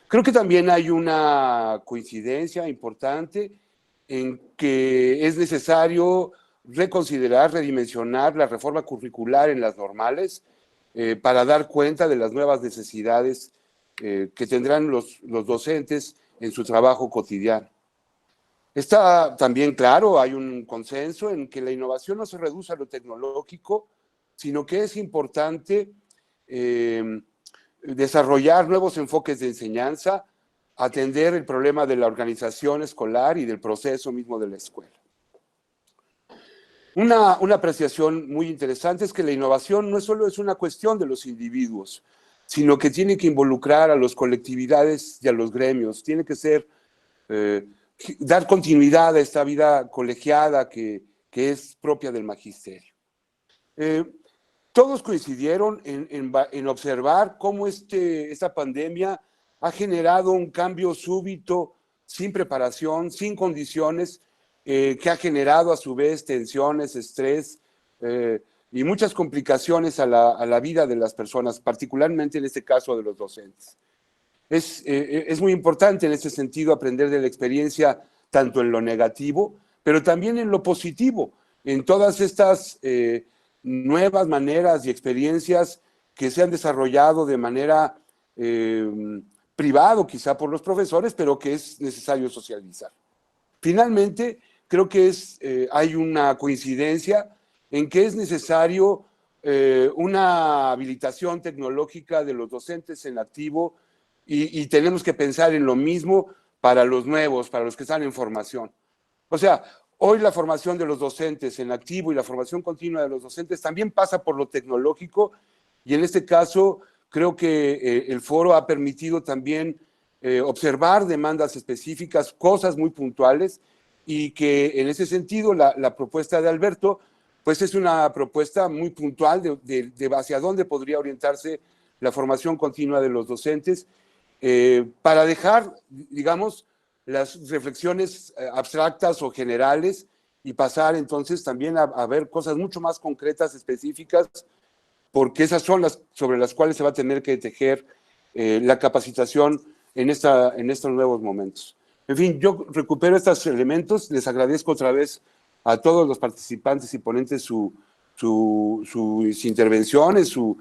Creo que también hay una coincidencia importante en que es necesario reconsiderar, redimensionar la reforma curricular en las normales para dar cuenta de las nuevas necesidades que tendrán los docentes en su trabajo cotidiano. Está también claro, hay un consenso en que la innovación no se reduce a lo tecnológico, sino que es importante desarrollar nuevos enfoques de enseñanza, atender el problema de la organización escolar y del proceso mismo de la escuela. Una apreciación muy interesante es que la innovación no solo es una cuestión de los individuos, sino que tiene que involucrar a las colectividades y a los gremios, tiene que ser, dar continuidad a esta vida colegiada que es propia del magisterio. Todos coincidieron en observar cómo esta pandemia ha generado un cambio súbito, sin preparación, sin condiciones, que ha generado a su vez tensiones, estrés y muchas complicaciones a la vida de las personas, particularmente en este caso de los docentes. Es muy importante en este sentido aprender de la experiencia tanto en lo negativo, pero también en lo positivo, en todas estas nuevas maneras y experiencias que se han desarrollado de manera privado quizá por los profesores, pero que es necesario socializar. Finalmente, creo que hay una coincidencia en que es necesario una habilitación tecnológica de los docentes en activo y tenemos que pensar en lo mismo para los nuevos, para los que están en formación. O sea, hoy la formación de los docentes en activo y la formación continua de los docentes también pasa por lo tecnológico y en este caso creo que el foro ha permitido también observar demandas específicas, cosas muy puntuales y que en ese sentido la propuesta de Alberto pues es una propuesta muy puntual de hacia dónde podría orientarse la formación continua de los docentes para dejar, digamos, las reflexiones abstractas o generales y pasar entonces también a ver cosas mucho más concretas, específicas, porque esas son las sobre las cuales se va a tener que tejer la capacitación en estos nuevos momentos. En fin, yo recupero estos elementos, les agradezco otra vez a todos los participantes y ponentes sus intervenciones, sus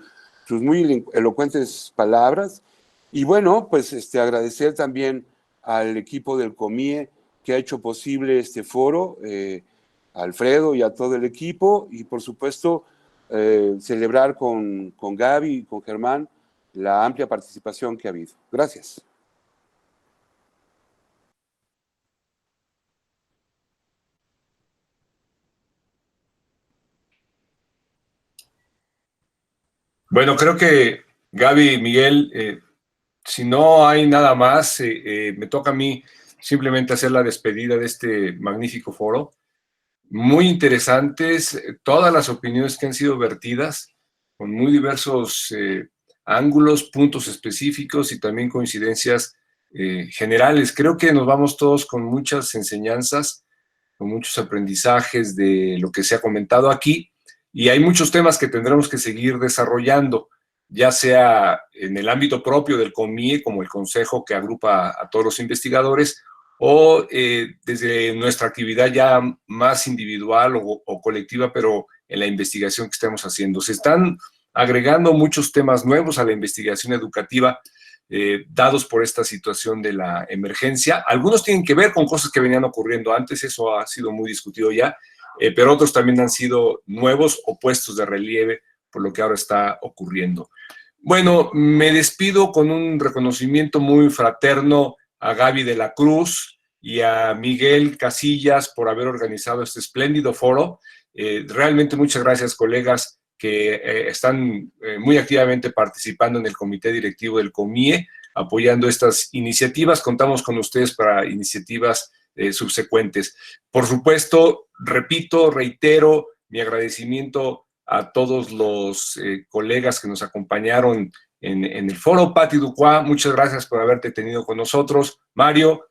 muy elocuentes palabras, y bueno, pues agradecer también al equipo del COMIE que ha hecho posible este foro, a Alfredo y a todo el equipo, y por supuesto celebrar con Gaby y con Germán la amplia participación que ha habido. Gracias. Bueno, creo que Gaby y Miguel, si no hay nada más, me toca a mí simplemente hacer la despedida de este magnífico foro. Muy interesantes todas las opiniones que han sido vertidas, con muy diversos ángulos, puntos específicos y también coincidencias generales. Creo que nos vamos todos con muchas enseñanzas, con muchos aprendizajes de lo que se ha comentado aquí, y hay muchos temas que tendremos que seguir desarrollando, ya sea en el ámbito propio del COMIE, como el consejo que agrupa a todos los investigadores, o desde nuestra actividad ya más individual o colectiva, pero en la investigación que estamos haciendo. Se están agregando muchos temas nuevos a la investigación educativa, dados por esta situación de la emergencia. Algunos tienen que ver con cosas que venían ocurriendo antes, eso ha sido muy discutido ya, pero otros también han sido nuevos o puestos de relieve por lo que ahora está ocurriendo. Bueno, me despido con un reconocimiento muy fraterno a Gaby de la Cruz y a Miguel Casillas por haber organizado este espléndido foro. Realmente muchas gracias, colegas, que están muy activamente participando en el comité directivo del COMIE, apoyando estas iniciativas. Contamos con ustedes para iniciativas subsecuentes. Por supuesto, repito, reitero mi agradecimiento a todos los colegas que nos acompañaron en el foro. Pati Ducua, muchas gracias por haberte tenido con nosotros. Mario,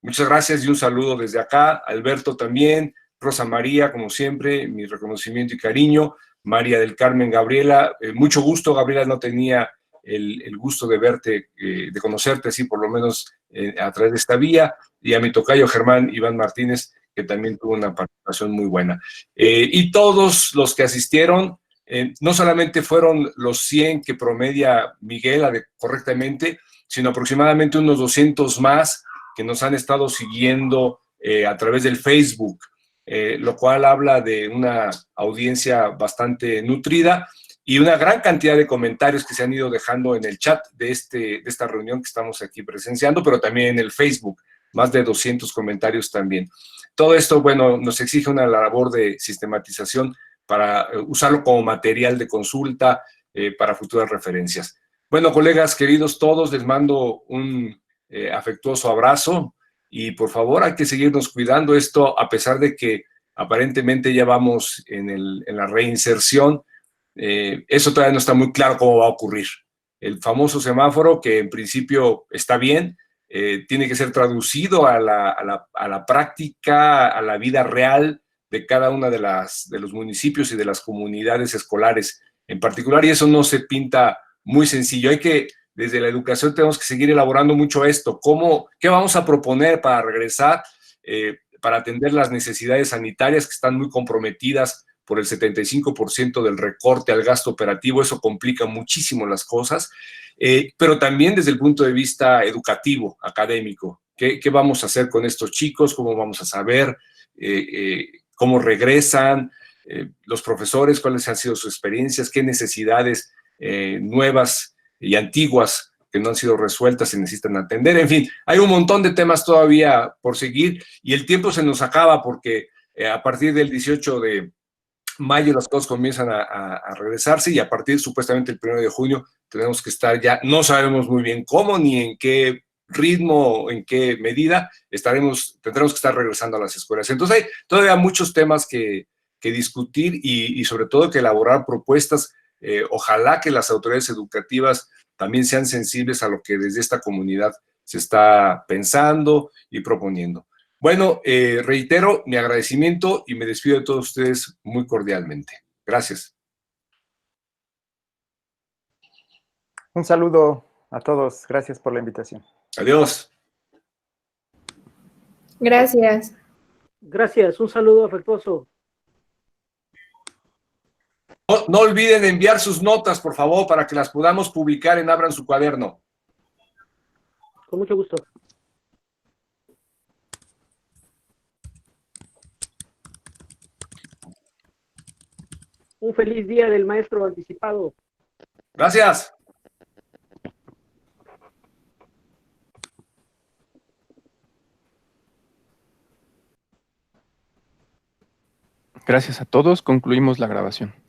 muchas gracias y un saludo desde acá. Alberto también. Rosa María, como siempre, mi reconocimiento y cariño. María del Carmen, Gabriela, mucho gusto. Gabriela, no tenía el gusto de verte, de conocerte así por lo menos a través de esta vía. Y a mi tocayo Germán Iván Martínez, que también tuvo una participación muy buena. Y todos los que asistieron, no solamente fueron los 100 que promedia Miguel correctamente, sino aproximadamente unos 200 más que nos han estado siguiendo a través del Facebook, lo cual habla de una audiencia bastante nutrida y una gran cantidad de comentarios que se han ido dejando en el chat de esta reunión que estamos aquí presenciando, pero también en el Facebook, más de 200 comentarios también. Todo esto, bueno, nos exige una labor de sistematización para usarlo como material de consulta para futuras referencias. Bueno, colegas queridos todos, les mando un afectuoso abrazo y por favor hay que seguirnos cuidando esto, a pesar de que aparentemente ya vamos en la reinserción. Eso todavía no está muy claro cómo va a ocurrir. El famoso semáforo, que en principio está bien, tiene que ser traducido a la práctica, a la vida real de cada una de los municipios y de las comunidades escolares en particular, y eso no se pinta muy sencillo. Desde la educación tenemos que seguir elaborando mucho esto. ¿Qué vamos a proponer para regresar, para atender las necesidades sanitarias que están muy comprometidas por el 75% del recorte al gasto operativo? Eso complica muchísimo las cosas, pero también desde el punto de vista educativo, académico. ¿Qué vamos a hacer con estos chicos? ¿Cómo vamos a saber cómo regresan los profesores? ¿Cuáles han sido sus experiencias? ¿Qué necesidades nuevas y antiguas que no han sido resueltas se necesitan atender? En fin, hay un montón de temas todavía por seguir y el tiempo se nos acaba porque a partir del 18 de mayo las cosas comienzan a regresarse y a partir supuestamente el 1 de junio tenemos que estar ya, no sabemos muy bien cómo ni en qué ritmo, en qué medida tendremos que estar regresando a las escuelas. Entonces hay todavía muchos temas que discutir y sobre todo que elaborar propuestas. Ojalá que las autoridades educativas también sean sensibles a lo que desde esta comunidad se está pensando y proponiendo. Bueno, reitero mi agradecimiento y me despido de todos ustedes muy cordialmente. Gracias. Un saludo a todos. Gracias por la invitación. Adiós. Gracias. Gracias, un saludo afectuoso. No olviden enviar sus notas, por favor, para que las podamos publicar en Abran su Cuaderno. Con mucho gusto. Un feliz día del maestro anticipado. Gracias. Gracias a todos. Concluimos la grabación.